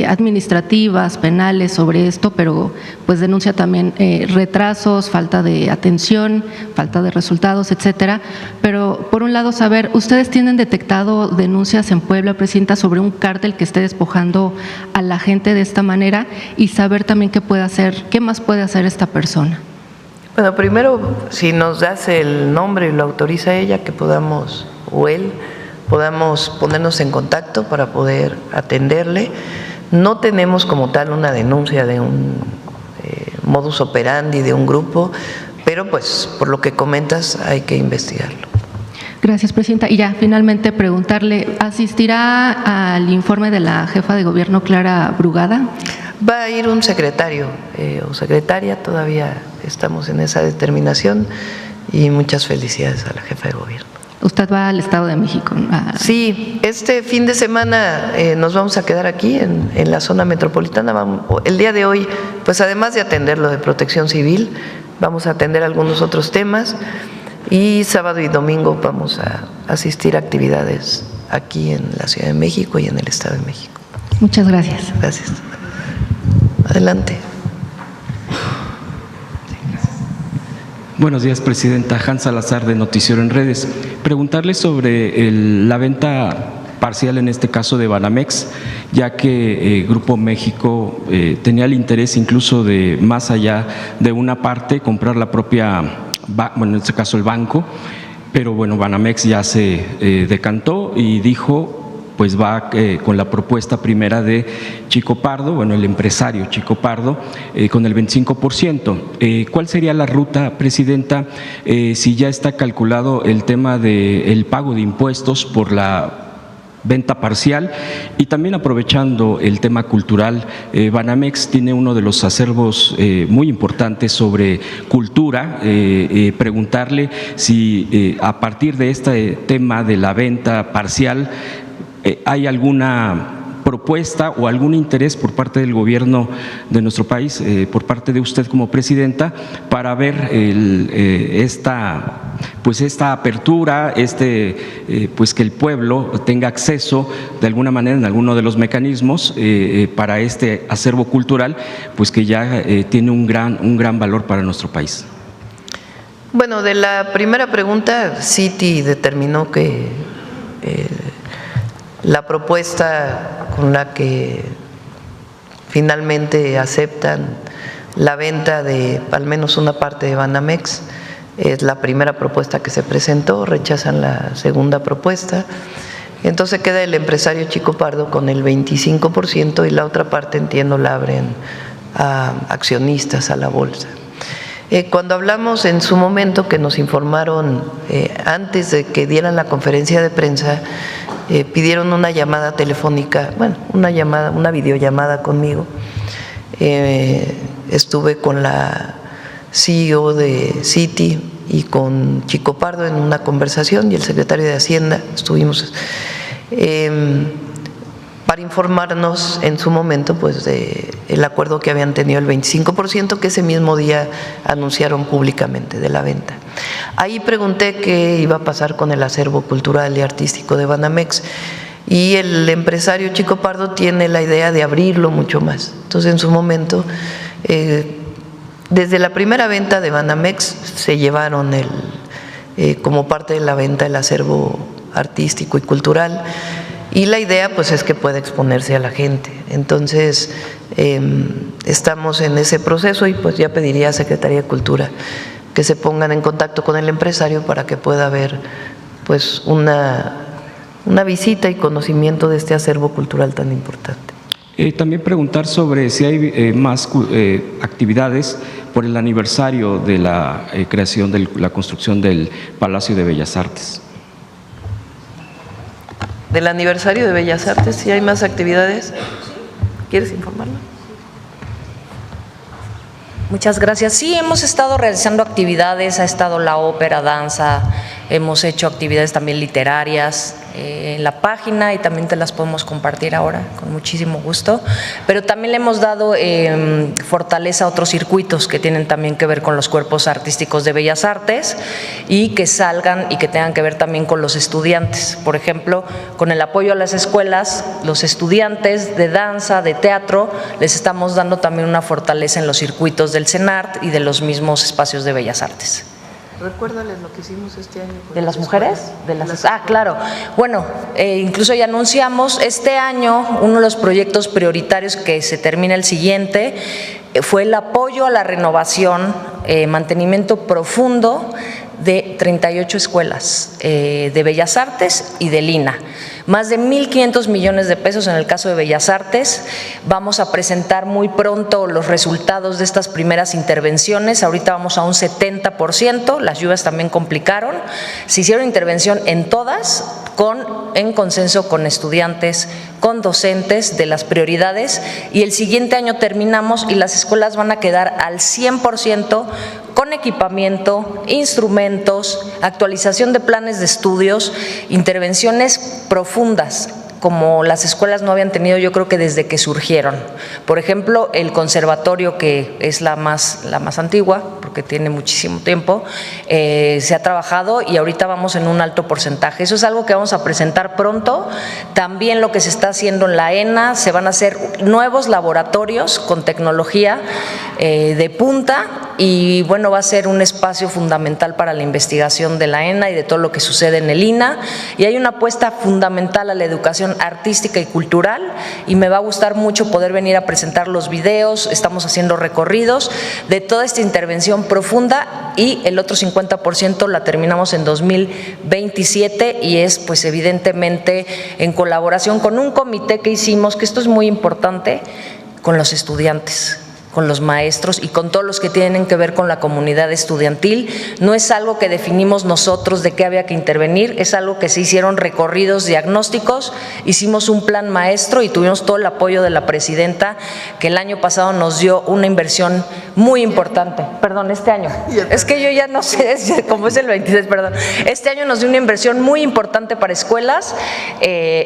administrativas, penales sobre esto, pero pues denuncia también retrasos, falta de atención, falta de resultados, etcétera. Pero por un lado, saber, ¿ustedes tienen detectado denuncias en Puebla, Presidenta, sobre un cártel que esté despojando a la gente de esta manera? Y saber también qué más puede hacer esta persona. Bueno, primero, si nos das el nombre y lo autoriza ella, que podamos, o él, podamos ponernos en contacto para poder atenderle. No tenemos como tal una denuncia de un modus operandi de un grupo, pero pues por lo que comentas hay que investigarlo. Gracias, Presidenta. Y ya, finalmente preguntarle, ¿asistirá al informe de la jefa de gobierno, Clara Brugada? Va a ir un secretario o secretaria, todavía estamos en esa determinación, y muchas felicidades a la jefa de gobierno. ¿Usted va al Estado de México? Sí, este fin de semana nos vamos a quedar aquí en la zona metropolitana. El día de hoy, pues además de atender lo de protección civil, vamos a atender algunos otros temas, y sábado y domingo vamos a asistir a actividades aquí en la Ciudad de México y en el Estado de México. Muchas gracias. Gracias. Adelante. Buenos días, Presidenta. Hans Salazar, de Noticiero en Redes. Preguntarle sobre la venta parcial, en este caso de Banamex, ya que Grupo México tenía el interés incluso de, más allá de una parte, comprar la propia, bueno, en este caso el banco, pero bueno, Banamex ya se decantó y dijo, pues va con la propuesta primera de Chico Pardo, bueno, el empresario Chico Pardo, con el 25%. ¿Cuál sería la ruta, Presidenta, si ya está calculado el tema del pago de impuestos por la venta parcial? Y también aprovechando el tema cultural, Banamex tiene uno de los acervos muy importantes sobre cultura, preguntarle si a partir de este tema de la venta parcial ¿hay alguna propuesta o algún interés por parte del gobierno de nuestro país, por parte de usted como presidenta, para ver esta apertura, pues que el pueblo tenga acceso de alguna manera en alguno de los mecanismos para este acervo cultural, pues que ya tiene un gran valor para nuestro país? Bueno, de la primera pregunta, Citi determinó que la propuesta con la que finalmente aceptan la venta de al menos una parte de Banamex es la primera propuesta que se presentó, rechazan la segunda propuesta. Entonces queda el empresario Chico Pardo con el 25% y la otra parte, entiendo, la abren a accionistas, a la bolsa. Cuando hablamos en su momento, que nos informaron antes de que dieran la conferencia de prensa, pidieron una llamada telefónica, bueno, una videollamada conmigo. Estuve con la CEO de Citi y con Chico Pardo en una conversación, y el secretario de Hacienda, estuvimos para informarnos en su momento pues de el acuerdo que habían tenido, el 25%, que ese mismo día anunciaron públicamente de la venta. Ahí pregunté qué iba a pasar con el acervo cultural y artístico de Banamex, y el empresario Chico Pardo tiene la idea de abrirlo mucho más. Entonces, en su momento, desde la primera venta de Banamex se llevaron como parte de la venta el acervo artístico y cultural, y la idea pues es que pueda exponerse a la gente. Entonces estamos en ese proceso, y pues ya pediría a Secretaría de Cultura que se pongan en contacto con el empresario para que pueda haber pues una visita y conocimiento de este acervo cultural tan importante. También preguntar sobre si hay más actividades por el aniversario de la creación de la construcción del Palacio de Bellas Artes. Del aniversario de Bellas Artes, ¿sí hay más actividades? ¿Quieres informarlo? Muchas gracias. Sí, hemos estado realizando actividades, ha estado la ópera, danza, hemos hecho actividades también literarias, en la página y también te las podemos compartir ahora con muchísimo gusto, pero también le hemos dado fortaleza a otros circuitos que tienen también que ver con los cuerpos artísticos de Bellas Artes y que salgan y que tengan que ver también con los estudiantes. Por ejemplo, con el apoyo a las escuelas, los estudiantes de danza, de teatro, les estamos dando también una fortaleza en los circuitos del CENART y de los mismos espacios de Bellas Artes. Recuérdales lo que hicimos este año. ¿De las mujeres? Claro. Bueno, incluso ya anunciamos, este año uno de los proyectos prioritarios que se termina el siguiente fue el apoyo a la renovación, mantenimiento profundo de 38 escuelas de Bellas Artes y de Lina. Más de 1.500 millones de pesos en el caso de Bellas Artes. Vamos a presentar muy pronto los resultados de estas primeras intervenciones. Ahorita vamos a un 70%, las lluvias también complicaron. Se hicieron intervención en todas, en consenso con estudiantes, con docentes de las prioridades, y el siguiente año terminamos y las escuelas van a quedar al 100% con equipamiento, instrumentos, actualización de planes de estudios, intervenciones profundas, como las escuelas no habían tenido, yo creo que desde que surgieron. Por ejemplo, el conservatorio, que es la más antigua, porque tiene muchísimo tiempo, se ha trabajado y ahorita vamos en un alto porcentaje. Eso es algo que vamos a presentar pronto. También lo que se está haciendo en la ENA, se van a hacer nuevos laboratorios con tecnología de punta, y bueno, va a ser un espacio fundamental para la investigación de la ENA y de todo lo que sucede en el INA, y hay una apuesta fundamental a la educación artística y cultural, y me va a gustar mucho poder venir a presentar los videos. Estamos haciendo recorridos de toda esta intervención profunda, y el otro 50% la terminamos en 2027, y es pues evidentemente en colaboración con un comité que hicimos, que esto es muy importante, con los estudiantes, con los maestros y con todos los que tienen que ver con la comunidad estudiantil. No es algo que definimos nosotros de qué había que intervenir, es algo que se hicieron recorridos diagnósticos, hicimos un plan maestro y tuvimos todo el apoyo de la presidenta, que el año pasado nos dio una inversión muy importante. Perdón, este año. Es que yo ya no sé, como es el 26, perdón. Este año nos dio una inversión muy importante para escuelas,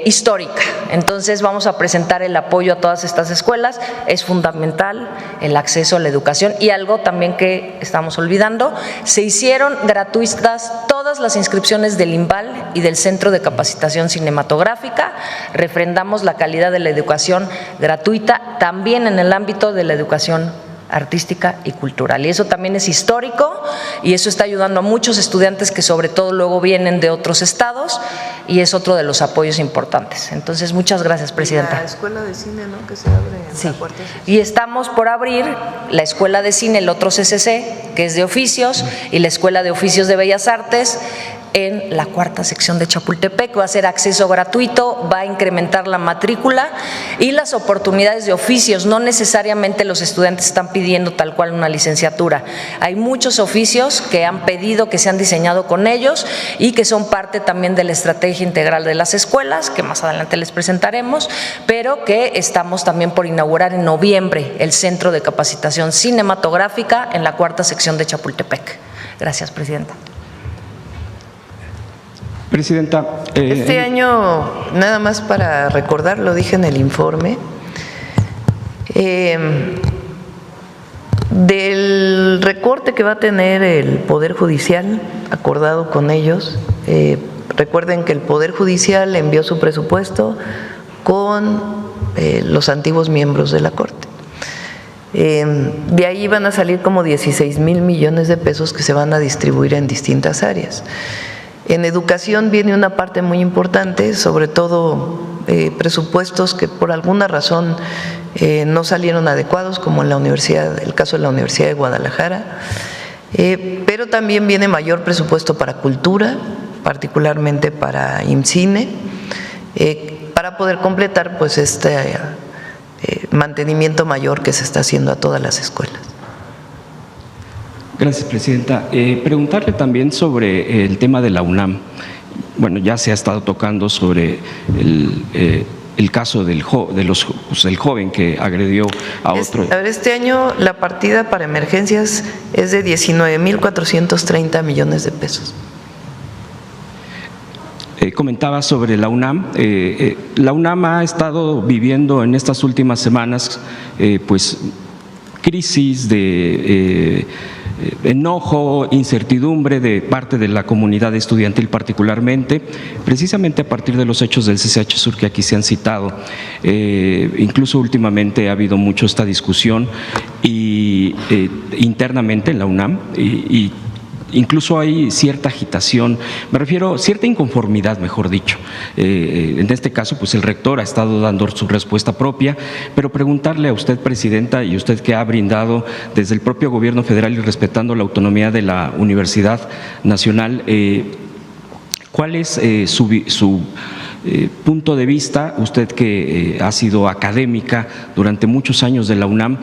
histórica. Entonces vamos a presentar el apoyo a todas estas escuelas. Es fundamental el acceso a la educación, y algo también que estamos olvidando, se hicieron gratuitas todas las inscripciones del INVAL y del Centro de Capacitación Cinematográfica. Refrendamos la calidad de la educación gratuita también en el ámbito de la educación artística y cultural, y eso también es histórico, y eso está ayudando a muchos estudiantes que sobre todo luego vienen de otros estados, y es otro de los apoyos importantes. Entonces, muchas gracias, presidenta. La escuela de cine, ¿no?, que se abre en la cuarta sección. Y estamos por abrir la escuela de cine, el otro CCC, que es de oficios, y la escuela de oficios de Bellas Artes en la cuarta sección de Chapultepec. Va a ser acceso gratuito, va a incrementar la matrícula y las oportunidades de oficios. No necesariamente los estudiantes están pidiendo tal cual una licenciatura. Hay muchos oficios que han pedido, que se han diseñado con ellos y que son parte también de la estrategia integral de las escuelas, que más adelante les presentaremos, pero que estamos también por inaugurar en noviembre el Centro de Capacitación Cinematográfica en la cuarta sección de Chapultepec. Gracias, presidenta. Presidenta, este año, nada más para recordar, lo dije en el informe, del recorte que va a tener el Poder Judicial, acordado con ellos. Recuerden que el Poder Judicial envió su presupuesto con los antiguos miembros de la Corte. De ahí van a salir como 16,000 millones de pesos que se van a distribuir en distintas áreas. En educación viene una parte muy importante, sobre todo presupuestos que por alguna razón no salieron adecuados, como en la universidad, el caso de la Universidad de Guadalajara, pero también viene mayor presupuesto para cultura, particularmente para IMCINE, para poder completar pues este mantenimiento mayor que se está haciendo a todas las escuelas. Gracias, presidenta. Preguntarle también sobre el tema de la UNAM. Bueno, ya se ha estado tocando sobre el caso del joven que agredió a otro. A ver, este año la partida para emergencias es de 19,430 millones de pesos. comentaba sobre la UNAM. La UNAM ha estado viviendo en estas últimas semanas pues crisis de enojo, incertidumbre de parte de la comunidad estudiantil particularmente, precisamente a partir de los hechos del CCH Sur que aquí se han citado. Incluso últimamente ha habido mucho esta discusión y internamente en la UNAM y incluso hay cierta agitación, me refiero cierta inconformidad, mejor dicho. En este caso, pues el rector ha estado dando su respuesta propia, pero preguntarle a usted, presidenta, y usted que ha brindado desde el propio gobierno federal y respetando la autonomía de la Universidad Nacional, ¿cuál es su punto de vista, usted que ha sido académica durante muchos años de la UNAM,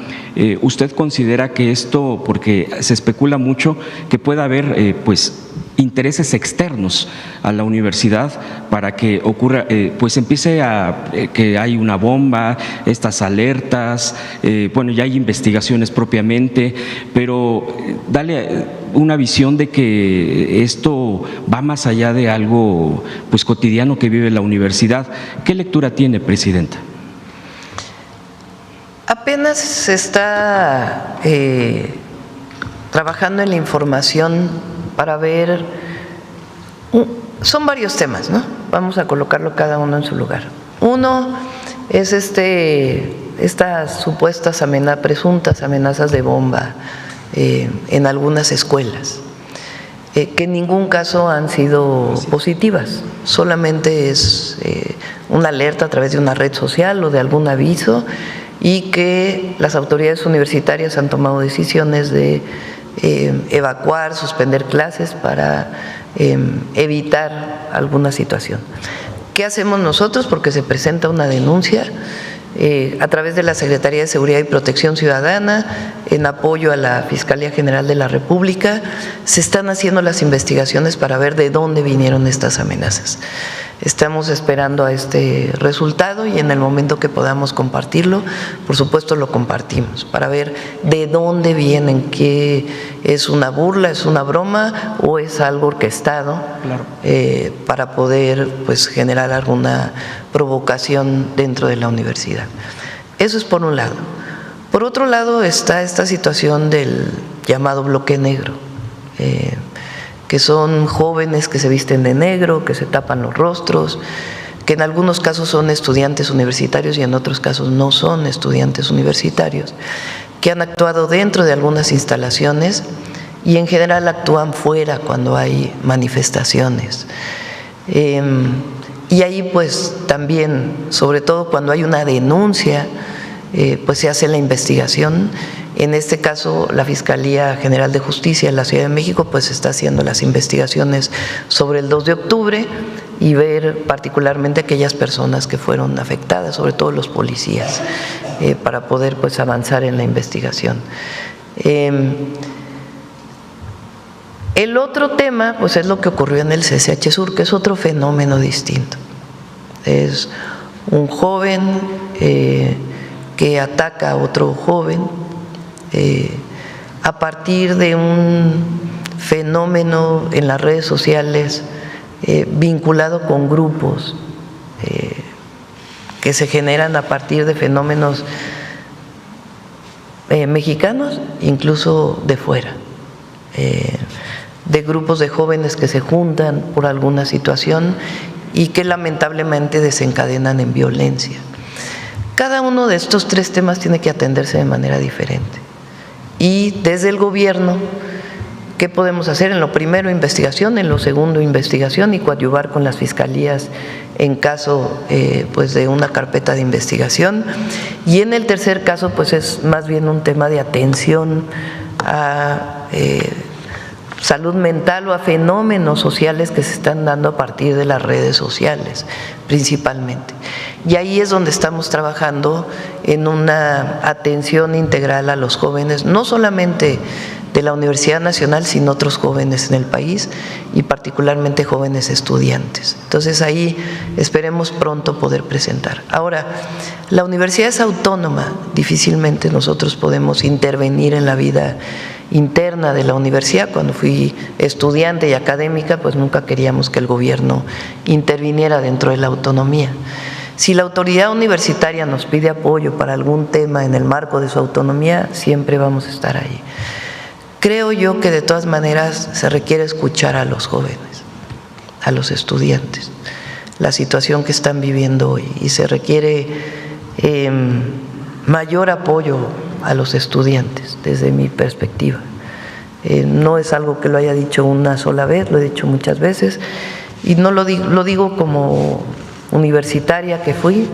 ¿usted considera que esto, porque se especula mucho, que pueda haber pues intereses externos a la universidad para que ocurra, pues empiece a que hay una bomba, estas alertas, bueno, ya hay investigaciones propiamente, pero dale una visión de que esto va más allá de algo pues cotidiano que vive la universidad? ¿Qué lectura tiene, presidenta? Apenas se está trabajando en la información para ver, son varios temas, ¿no? Vamos a colocarlo cada uno en su lugar. Uno es estas supuestas presuntas amenazas de bomba en algunas escuelas, que en ningún caso han sido positivas, solamente es una alerta a través de una red social o de algún aviso, y que las autoridades universitarias han tomado decisiones de evacuar, suspender clases para evitar alguna situación. ¿Qué hacemos nosotros? Porque se presenta una denuncia a través de la Secretaría de Seguridad y Protección Ciudadana, en apoyo a la Fiscalía General de la República, se están haciendo las investigaciones para ver de dónde vinieron estas amenazas. Estamos esperando a este resultado y en el momento que podamos compartirlo, por supuesto lo compartimos, para ver de dónde vienen, qué es una burla, es una broma o es algo orquestado, claro, para poder pues generar alguna provocación dentro de la universidad. Eso es por un lado. Por otro lado está esta situación del llamado bloque negro, que son jóvenes que se visten de negro, que se tapan los rostros, que en algunos casos son estudiantes universitarios y en otros casos no son estudiantes universitarios, que han actuado dentro de algunas instalaciones y en general actúan fuera cuando hay manifestaciones. Y ahí pues también, sobre todo cuando hay una denuncia, pues se hace la investigación. En este caso, la Fiscalía General de Justicia de la Ciudad de México pues está haciendo las investigaciones sobre el 2 de octubre y ver particularmente aquellas personas que fueron afectadas, sobre todo los policías, para poder pues avanzar en la investigación. El otro tema pues es lo que ocurrió en el CCH Sur, que es otro fenómeno distinto. Es un joven que ataca a otro joven a partir de un fenómeno en las redes sociales vinculado con grupos que se generan a partir de fenómenos mexicanos, incluso de fuera, de grupos de jóvenes que se juntan por alguna situación y que lamentablemente desencadenan en violencia. Cada uno de estos tres temas tiene que atenderse de manera diferente. Y desde el gobierno, ¿qué podemos hacer? En lo primero, investigación; en lo segundo, investigación y coadyuvar con las fiscalías en caso pues de una carpeta de investigación. Y en el tercer caso, pues es más bien un tema de atención a salud mental o a fenómenos sociales que se están dando a partir de las redes sociales, principalmente. Y ahí es donde estamos trabajando en una atención integral a los jóvenes, no solamente de la Universidad Nacional, sino otros jóvenes en el país y particularmente jóvenes estudiantes. Entonces ahí esperemos pronto poder presentar. Ahora, la universidad es autónoma, difícilmente nosotros podemos intervenir en la vida interna de la universidad. Cuando fui estudiante y académica, pues nunca queríamos que el gobierno interviniera dentro de la autonomía. Si la autoridad universitaria nos pide apoyo para algún tema en el marco de su autonomía, siempre vamos a estar ahí. Creo yo que de todas maneras se requiere escuchar a los jóvenes, a los estudiantes, la situación que están viviendo hoy, y se requiere mayor apoyo a los estudiantes desde mi perspectiva. No es algo que lo haya dicho una sola vez, lo he dicho muchas veces, y no lo digo como universitaria que fui.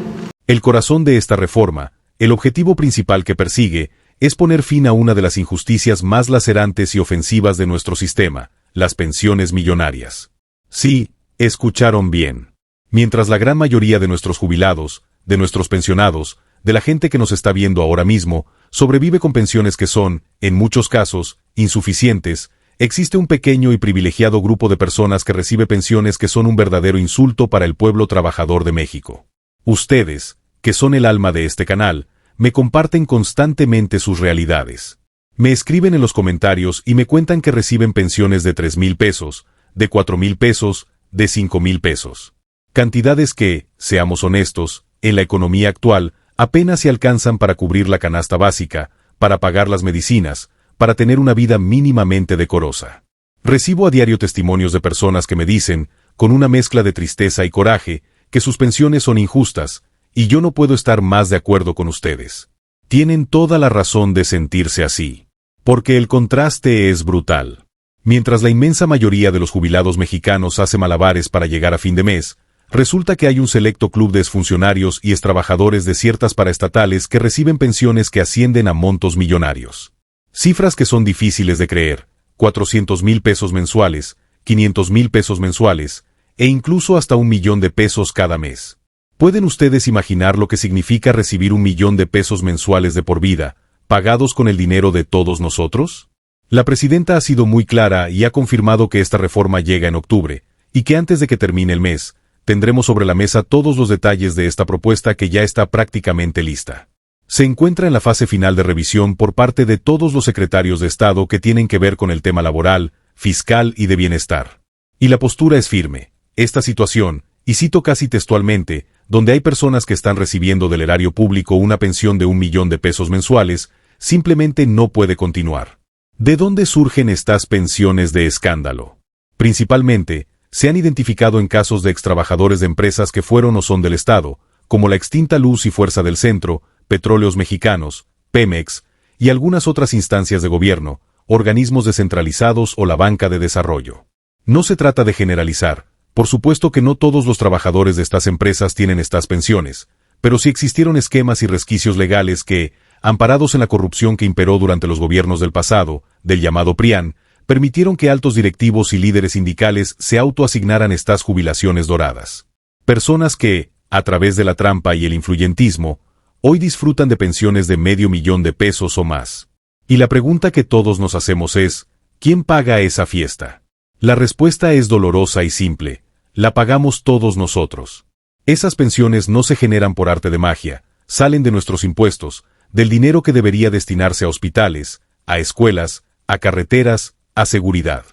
El corazón de esta reforma, el objetivo principal que persigue, es poner fin a una de las injusticias más lacerantes y ofensivas de nuestro sistema, las pensiones millonarias. Sí, escucharon bien. Mientras la gran mayoría de nuestros jubilados, de nuestros pensionados, de la gente que nos está viendo ahora mismo, sobrevive con pensiones que son, en muchos casos, insuficientes, existe un pequeño y privilegiado grupo de personas que recibe pensiones que son un verdadero insulto para el pueblo trabajador de México. Ustedes, que son el alma de este canal, me comparten constantemente sus realidades. Me escriben en los comentarios y me cuentan que reciben pensiones de 3,000 pesos, de 4,000 pesos, de 5,000 pesos. Cantidades que, seamos honestos, en la economía actual, apenas se alcanzan para cubrir la canasta básica, para pagar las medicinas, para tener una vida mínimamente decorosa. Recibo a diario testimonios de personas que me dicen, con una mezcla de tristeza y coraje, que sus pensiones son injustas, y yo no puedo estar más de acuerdo con ustedes. Tienen toda la razón de sentirse así, porque el contraste es brutal. Mientras la inmensa mayoría de los jubilados mexicanos hace malabares para llegar a fin de mes, resulta que hay un selecto club de exfuncionarios y extrabajadores de ciertas paraestatales que reciben pensiones que ascienden a montos millonarios. Cifras que son difíciles de creer: 400,000 pesos mensuales, 500,000 pesos mensuales, e incluso hasta 1,000,000 de pesos cada mes. ¿Pueden ustedes imaginar lo que significa recibir 1,000,000 de pesos mensuales de por vida, pagados con el dinero de todos nosotros? La presidenta ha sido muy clara y ha confirmado que esta reforma llega en octubre, y que antes de que termine el mes, tendremos sobre la mesa todos los detalles de esta propuesta que ya está prácticamente lista. Se encuentra en la fase final de revisión por parte de todos los secretarios de Estado que tienen que ver con el tema laboral, fiscal y de bienestar. Y la postura es firme. Esta situación, y cito casi textualmente, donde hay personas que están recibiendo del erario público una pensión de 1,000,000 de pesos mensuales, simplemente no puede continuar. ¿De dónde surgen estas pensiones de escándalo? Principalmente, se han identificado en casos de extrabajadores de empresas que fueron o son del Estado, como la extinta Luz y Fuerza del Centro, Petróleos Mexicanos, Pemex, y algunas otras instancias de gobierno, organismos descentralizados o la banca de desarrollo. No se trata de generalizar, por supuesto que no todos los trabajadores de estas empresas tienen estas pensiones, pero sí existieron esquemas y resquicios legales que, amparados en la corrupción que imperó durante los gobiernos del pasado, del llamado PRIAN, permitieron que altos directivos y líderes sindicales se autoasignaran estas jubilaciones doradas. Personas que, a través de la trampa y el influyentismo, hoy disfrutan de pensiones de 500,000 de pesos o más. Y la pregunta que todos nos hacemos es, ¿quién paga esa fiesta? La respuesta es dolorosa y simple: la pagamos todos nosotros. Esas pensiones no se generan por arte de magia, salen de nuestros impuestos, del dinero que debería destinarse a hospitales, a escuelas, a carreteras, a seguridad.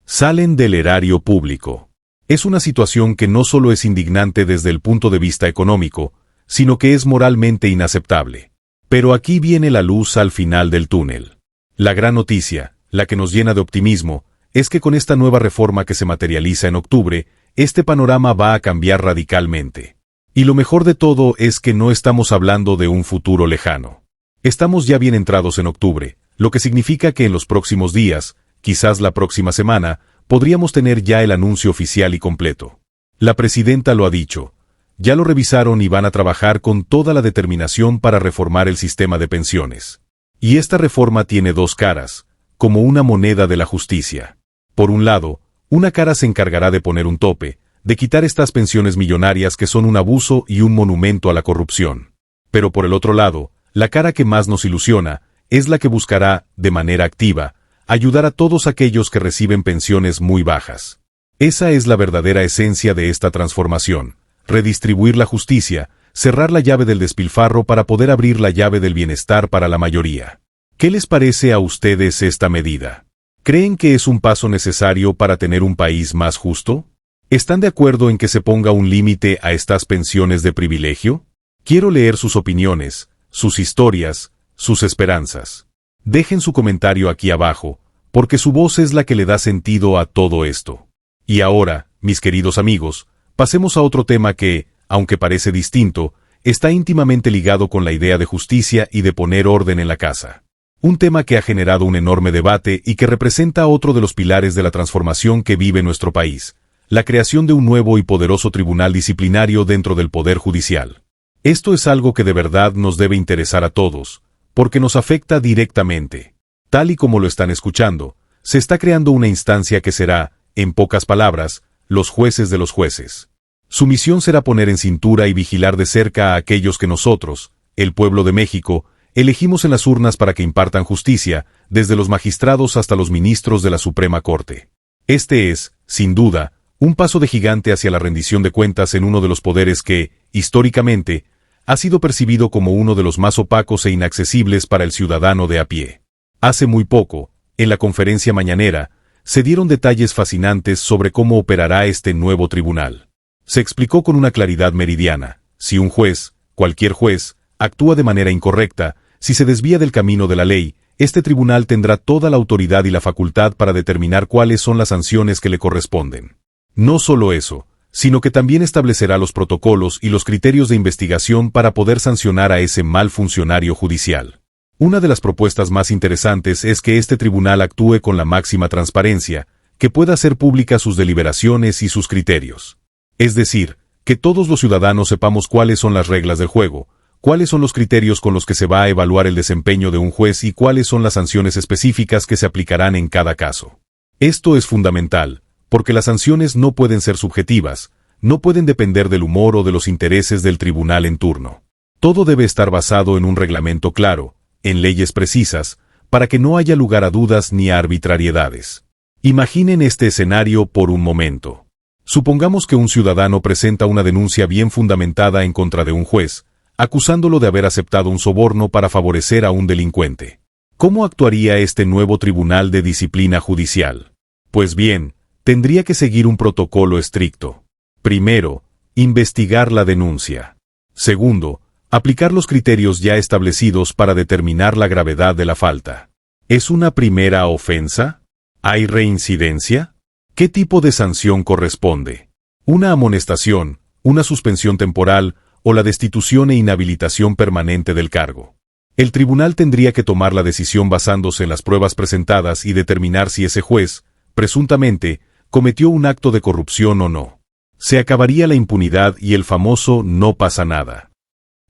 Salen del erario público. Es una situación que no solo es indignante desde el punto de vista económico, sino que es moralmente inaceptable. Pero aquí viene la luz al final del túnel. La gran noticia, la que nos llena de optimismo, es que con esta nueva reforma que se materializa en octubre, este panorama va a cambiar radicalmente. Y lo mejor de todo es que no estamos hablando de un futuro lejano. Estamos ya bien entrados en octubre, lo que significa que en los próximos días, quizás la próxima semana, podríamos tener ya el anuncio oficial y completo. La presidenta lo ha dicho. Ya lo revisaron y van a trabajar con toda la determinación para reformar el sistema de pensiones. Y esta reforma tiene dos caras, como una moneda de la justicia. Por un lado, una cara se encargará de poner un tope, de quitar estas pensiones millonarias que son un abuso y un monumento a la corrupción. Pero por el otro lado, la cara que más nos ilusiona es la que buscará, de manera activa, ayudar a todos aquellos que reciben pensiones muy bajas. Esa es la verdadera esencia de esta transformación: redistribuir la justicia, cerrar la llave del despilfarro para poder abrir la llave del bienestar para la mayoría. ¿Qué les parece a ustedes esta medida? ¿Creen que es un paso necesario para tener un país más justo? ¿Están de acuerdo en que se ponga un límite a estas pensiones de privilegio? Quiero leer sus opiniones, sus historias, sus esperanzas. Dejen su comentario aquí abajo, porque su voz es la que le da sentido a todo esto. Y ahora, mis queridos amigos, pasemos a otro tema que, aunque parece distinto, está íntimamente ligado con la idea de justicia y de poner orden en la casa. Un tema que ha generado un enorme debate y que representa otro de los pilares de la transformación que vive nuestro país, la creación de un nuevo y poderoso tribunal disciplinario dentro del Poder Judicial. Esto es algo que de verdad nos debe interesar a todos, porque nos afecta directamente. Tal y como lo están escuchando, se está creando una instancia que será, en pocas palabras, los jueces de los jueces. Su misión será poner en cintura y vigilar de cerca a aquellos que nosotros, el pueblo de México, elegimos en las urnas para que impartan justicia, desde los magistrados hasta los ministros de la Suprema Corte. Este es, sin duda, un paso de gigante hacia la rendición de cuentas en uno de los poderes que, históricamente, ha sido percibido como uno de los más opacos e inaccesibles para el ciudadano de a pie. Hace muy poco, en la conferencia mañanera, se dieron detalles fascinantes sobre cómo operará este nuevo tribunal. Se explicó con una claridad meridiana: si un juez, cualquier juez, actúa de manera incorrecta, si se desvía del camino de la ley, este tribunal tendrá toda la autoridad y la facultad para determinar cuáles son las sanciones que le corresponden. No solo eso, sino que también establecerá los protocolos y los criterios de investigación para poder sancionar a ese mal funcionario judicial. Una de las propuestas más interesantes es que este tribunal actúe con la máxima transparencia, que pueda hacer públicas sus deliberaciones y sus criterios. Es decir, que todos los ciudadanos sepamos cuáles son las reglas del juego, cuáles son los criterios con los que se va a evaluar el desempeño de un juez y cuáles son las sanciones específicas que se aplicarán en cada caso. Esto es fundamental, porque las sanciones no pueden ser subjetivas, no pueden depender del humor o de los intereses del tribunal en turno. Todo debe estar basado en un reglamento claro, en leyes precisas, para que no haya lugar a dudas ni a arbitrariedades. Imaginen este escenario por un momento. Supongamos que un ciudadano presenta una denuncia bien fundamentada en contra de un juez, acusándolo de haber aceptado un soborno para favorecer a un delincuente. ¿Cómo actuaría este nuevo tribunal de disciplina judicial? Pues bien, tendría que seguir un protocolo estricto. Primero, investigar la denuncia. Segundo, aplicar los criterios ya establecidos para determinar la gravedad de la falta. ¿Es una primera ofensa? ¿Hay reincidencia? ¿Qué tipo de sanción corresponde? ¿Una amonestación, una suspensión temporal o la destitución e inhabilitación permanente del cargo? El tribunal tendría que tomar la decisión basándose en las pruebas presentadas y determinar si ese juez, presuntamente, cometió un acto de corrupción o no. Se acabaría la impunidad y el famoso no pasa nada.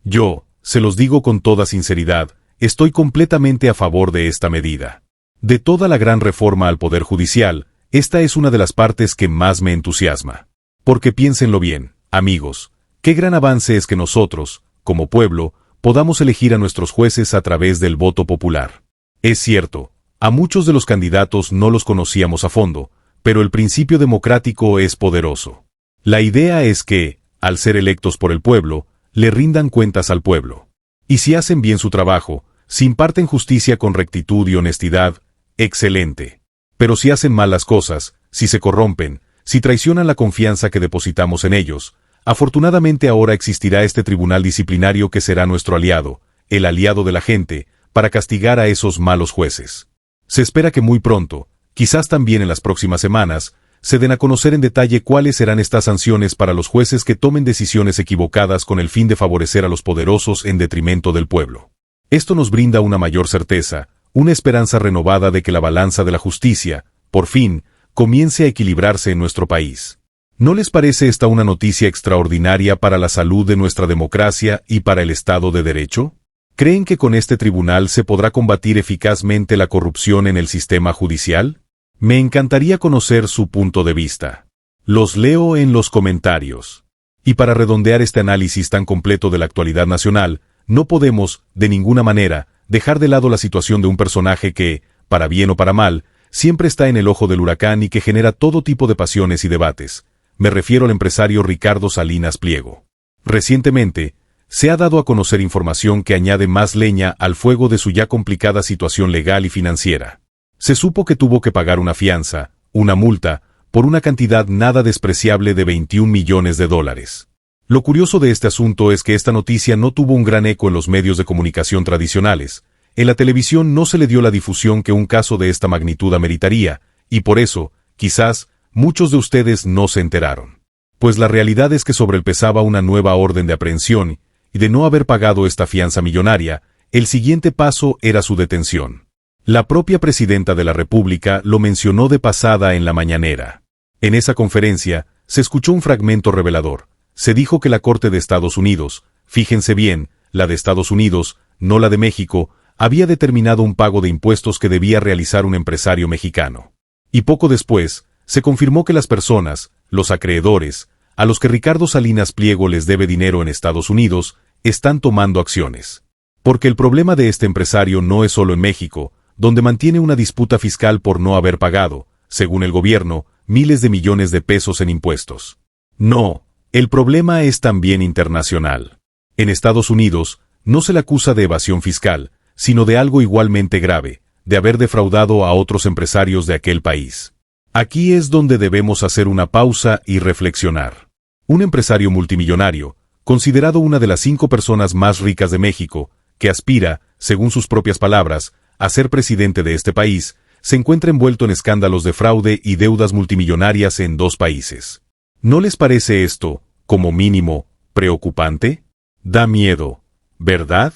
Yo, se los digo con toda sinceridad, estoy completamente a favor de esta medida. De toda la gran reforma al Poder Judicial, esta es una de las partes que más me entusiasma. Porque piénsenlo bien, amigos, qué gran avance es que nosotros, como pueblo, podamos elegir a nuestros jueces a través del voto popular. Es cierto, a muchos de los candidatos no los conocíamos a fondo, pero el principio democrático es poderoso. La idea es que, al ser electos por el pueblo, le rindan cuentas al pueblo. Y si hacen bien su trabajo, si imparten justicia con rectitud y honestidad, excelente. Pero si hacen mal las cosas, si se corrompen, si traicionan la confianza que depositamos en ellos, afortunadamente ahora existirá este tribunal disciplinario que será nuestro aliado, el aliado de la gente, para castigar a esos malos jueces. Se espera que muy pronto, quizás también en las próximas semanas, se den a conocer en detalle cuáles serán estas sanciones para los jueces que tomen decisiones equivocadas con el fin de favorecer a los poderosos en detrimento del pueblo. Esto nos brinda una mayor certeza, una esperanza renovada de que la balanza de la justicia, por fin, comience a equilibrarse en nuestro país. ¿No les parece esta una noticia extraordinaria para la salud de nuestra democracia y para el Estado de Derecho? ¿Creen que con este tribunal se podrá combatir eficazmente la corrupción en el sistema judicial? Me encantaría conocer su punto de vista. Los leo en los comentarios. Y para redondear este análisis tan completo de la actualidad nacional, no podemos, de ninguna manera, dejar de lado la situación de un personaje que, para bien o para mal, siempre está en el ojo del huracán y que genera todo tipo de pasiones y debates. Me refiero al empresario Ricardo Salinas Pliego. Recientemente, se ha dado a conocer información que añade más leña al fuego de su ya complicada situación legal y financiera. Se supo que tuvo que pagar una fianza, una multa, por una cantidad nada despreciable de 21 millones de dólares. Lo curioso de este asunto es que esta noticia no tuvo un gran eco en los medios de comunicación tradicionales. En la televisión no se le dio la difusión que un caso de esta magnitud ameritaría, y por eso, quizás, muchos de ustedes no se enteraron. Pues la realidad es que sobrepesaba una nueva orden de aprehensión, y de no haber pagado esta fianza millonaria, el siguiente paso era su detención. La propia presidenta de la República lo mencionó de pasada en la mañanera. En esa conferencia, se escuchó un fragmento revelador. Se dijo que la Corte de Estados Unidos, fíjense bien, la de Estados Unidos, no la de México, había determinado un pago de impuestos que debía realizar un empresario mexicano. Y poco después, se confirmó que las personas, los acreedores, a los que Ricardo Salinas Pliego les debe dinero en Estados Unidos, están tomando acciones. Porque el problema de este empresario no es solo en México, donde mantiene una disputa fiscal por no haber pagado, según el gobierno, miles de millones de pesos en impuestos. No, el problema es también internacional. En Estados Unidos, no se le acusa de evasión fiscal, sino de algo igualmente grave, de haber defraudado a otros empresarios de aquel país. Aquí es donde debemos hacer una pausa y reflexionar. Un empresario multimillonario, considerado una de las 5 personas más ricas de México, que aspira, según sus propias palabras, a ser presidente de este país, se encuentra envuelto en escándalos de fraude y deudas multimillonarias en 2 países. ¿No les parece esto, como mínimo, preocupante? Da miedo, ¿verdad?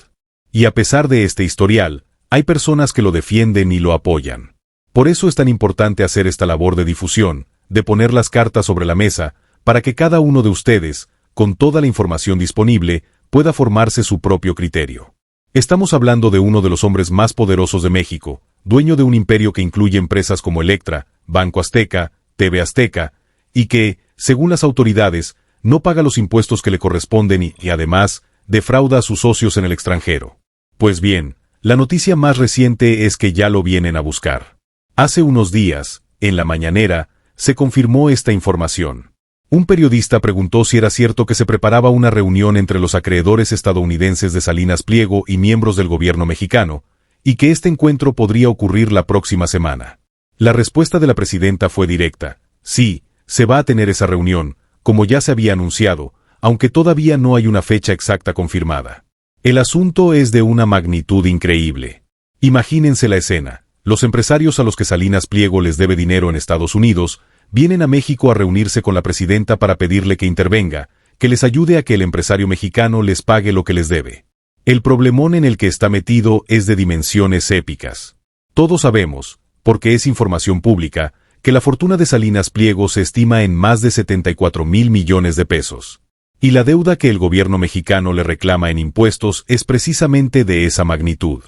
Y a pesar de este historial, hay personas que lo defienden y lo apoyan. Por eso es tan importante hacer esta labor de difusión, de poner las cartas sobre la mesa, para que cada uno de ustedes, con toda la información disponible, pueda formarse su propio criterio. Estamos hablando de uno de los hombres más poderosos de México, dueño de un imperio que incluye empresas como Electra, Banco Azteca, TV Azteca, y que, según las autoridades, no paga los impuestos que le corresponden y además, defrauda a sus socios en el extranjero. Pues bien, la noticia más reciente es que ya lo vienen a buscar. Hace unos días, en la mañanera, se confirmó esta información. Un periodista preguntó si era cierto que se preparaba una reunión entre los acreedores estadounidenses de Salinas Pliego y miembros del gobierno mexicano, y que este encuentro podría ocurrir la próxima semana. La respuesta de la presidenta fue directa: sí, se va a tener esa reunión, como ya se había anunciado, aunque todavía no hay una fecha exacta confirmada. El asunto es de una magnitud increíble. Imagínense la escena. Los empresarios a los que Salinas Pliego les debe dinero en Estados Unidos vienen a México a reunirse con la presidenta para pedirle que intervenga, que les ayude a que el empresario mexicano les pague lo que les debe. El problemón en el que está metido es de dimensiones épicas. Todos sabemos, porque es información pública, que la fortuna de Salinas Pliego se estima en más de 74,000 millones de pesos. Y la deuda que el gobierno mexicano le reclama en impuestos es precisamente de esa magnitud.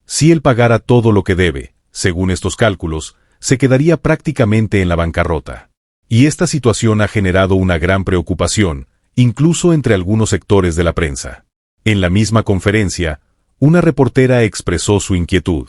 Si él pagara todo lo que debe, según estos cálculos, se quedaría prácticamente en la bancarrota. Y esta situación ha generado una gran preocupación, incluso entre algunos sectores de la prensa. En la misma conferencia, una reportera expresó su inquietud.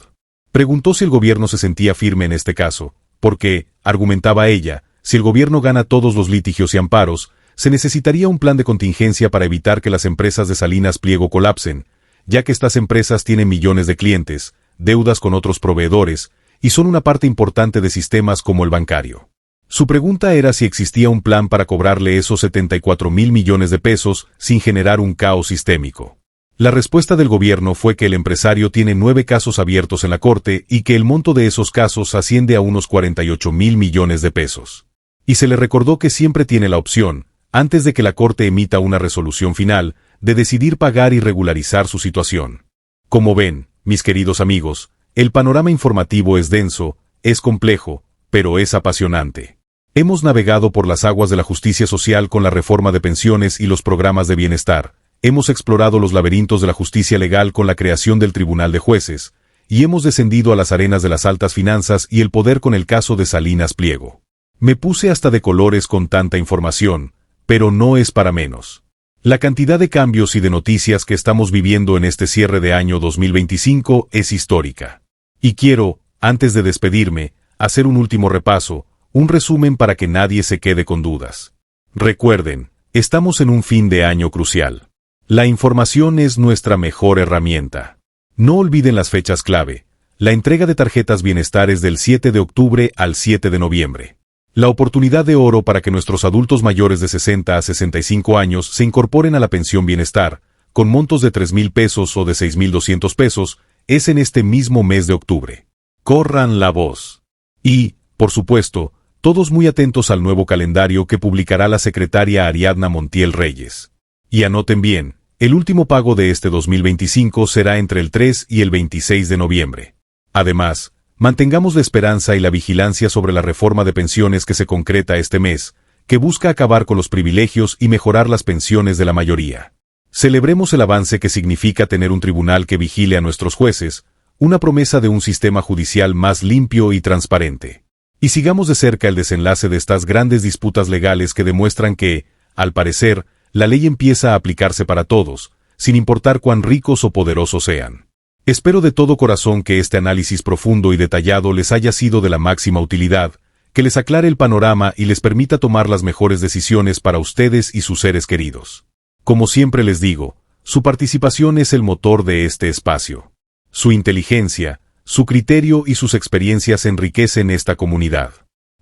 Preguntó si el gobierno se sentía firme en este caso, porque, argumentaba ella, si el gobierno gana todos los litigios y amparos, se necesitaría un plan de contingencia para evitar que las empresas de Salinas Pliego colapsen, ya que estas empresas tienen millones de clientes, deudas con otros proveedores, y son una parte importante de sistemas como el bancario. Su pregunta era si existía un plan para cobrarle esos 74,000 millones de pesos sin generar un caos sistémico. La respuesta del gobierno fue que el empresario tiene 9 casos abiertos en la corte y que el monto de esos casos asciende a unos 48,000 millones de pesos. Y se le recordó que siempre tiene la opción, antes de que la corte emita una resolución final, de decidir pagar y regularizar su situación. Como ven, mis queridos amigos, el panorama informativo es denso, es complejo, pero es apasionante. Hemos navegado por las aguas de la justicia social con la reforma de pensiones y los programas de bienestar, hemos explorado los laberintos de la justicia legal con la creación del Tribunal de Jueces, y hemos descendido a las arenas de las altas finanzas y el poder con el caso de Salinas Pliego. Me puse hasta de colores con tanta información, pero no es para menos. La cantidad de cambios y de noticias que estamos viviendo en este cierre de año 2025 es histórica. Y quiero, antes de despedirme, hacer un último repaso, un resumen para que nadie se quede con dudas. Recuerden, estamos en un fin de año crucial. La información es nuestra mejor herramienta. No olviden las fechas clave. La entrega de tarjetas bienestar es del 7 de octubre al 7 de noviembre. La oportunidad de oro para que nuestros adultos mayores de 60 a 65 años se incorporen a la pensión bienestar, con montos de 3,000 pesos o de 6,200 pesos, es en este mismo mes de octubre. Corran la voz. Y, por supuesto, todos muy atentos al nuevo calendario que publicará la secretaria Ariadna Montiel Reyes. Y anoten bien, el último pago de este 2025 será entre el 3 y el 26 de noviembre. Además, mantengamos la esperanza y la vigilancia sobre la reforma de pensiones que se concreta este mes, que busca acabar con los privilegios y mejorar las pensiones de la mayoría. Celebremos el avance que significa tener un tribunal que vigile a nuestros jueces, una promesa de un sistema judicial más limpio y transparente. Y sigamos de cerca el desenlace de estas grandes disputas legales que demuestran que, al parecer, la ley empieza a aplicarse para todos, sin importar cuán ricos o poderosos sean. Espero de todo corazón que este análisis profundo y detallado les haya sido de la máxima utilidad, que les aclare el panorama y les permita tomar las mejores decisiones para ustedes y sus seres queridos. Como siempre les digo, su participación es el motor de este espacio. Su inteligencia, su criterio y sus experiencias enriquecen esta comunidad.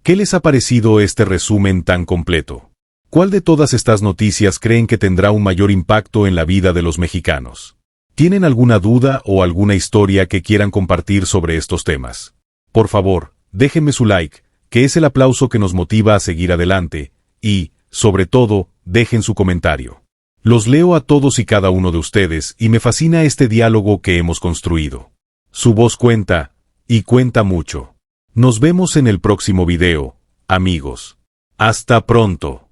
¿Qué les ha parecido este resumen tan completo? ¿Cuál de todas estas noticias creen que tendrá un mayor impacto en la vida de los mexicanos? ¿Tienen alguna duda o alguna historia que quieran compartir sobre estos temas? Por favor, déjenme su like, que es el aplauso que nos motiva a seguir adelante, y, sobre todo, dejen su comentario. Los leo a todos y cada uno de ustedes y me fascina este diálogo que hemos construido. Su voz cuenta, y cuenta mucho. Nos vemos en el próximo video, amigos. Hasta pronto.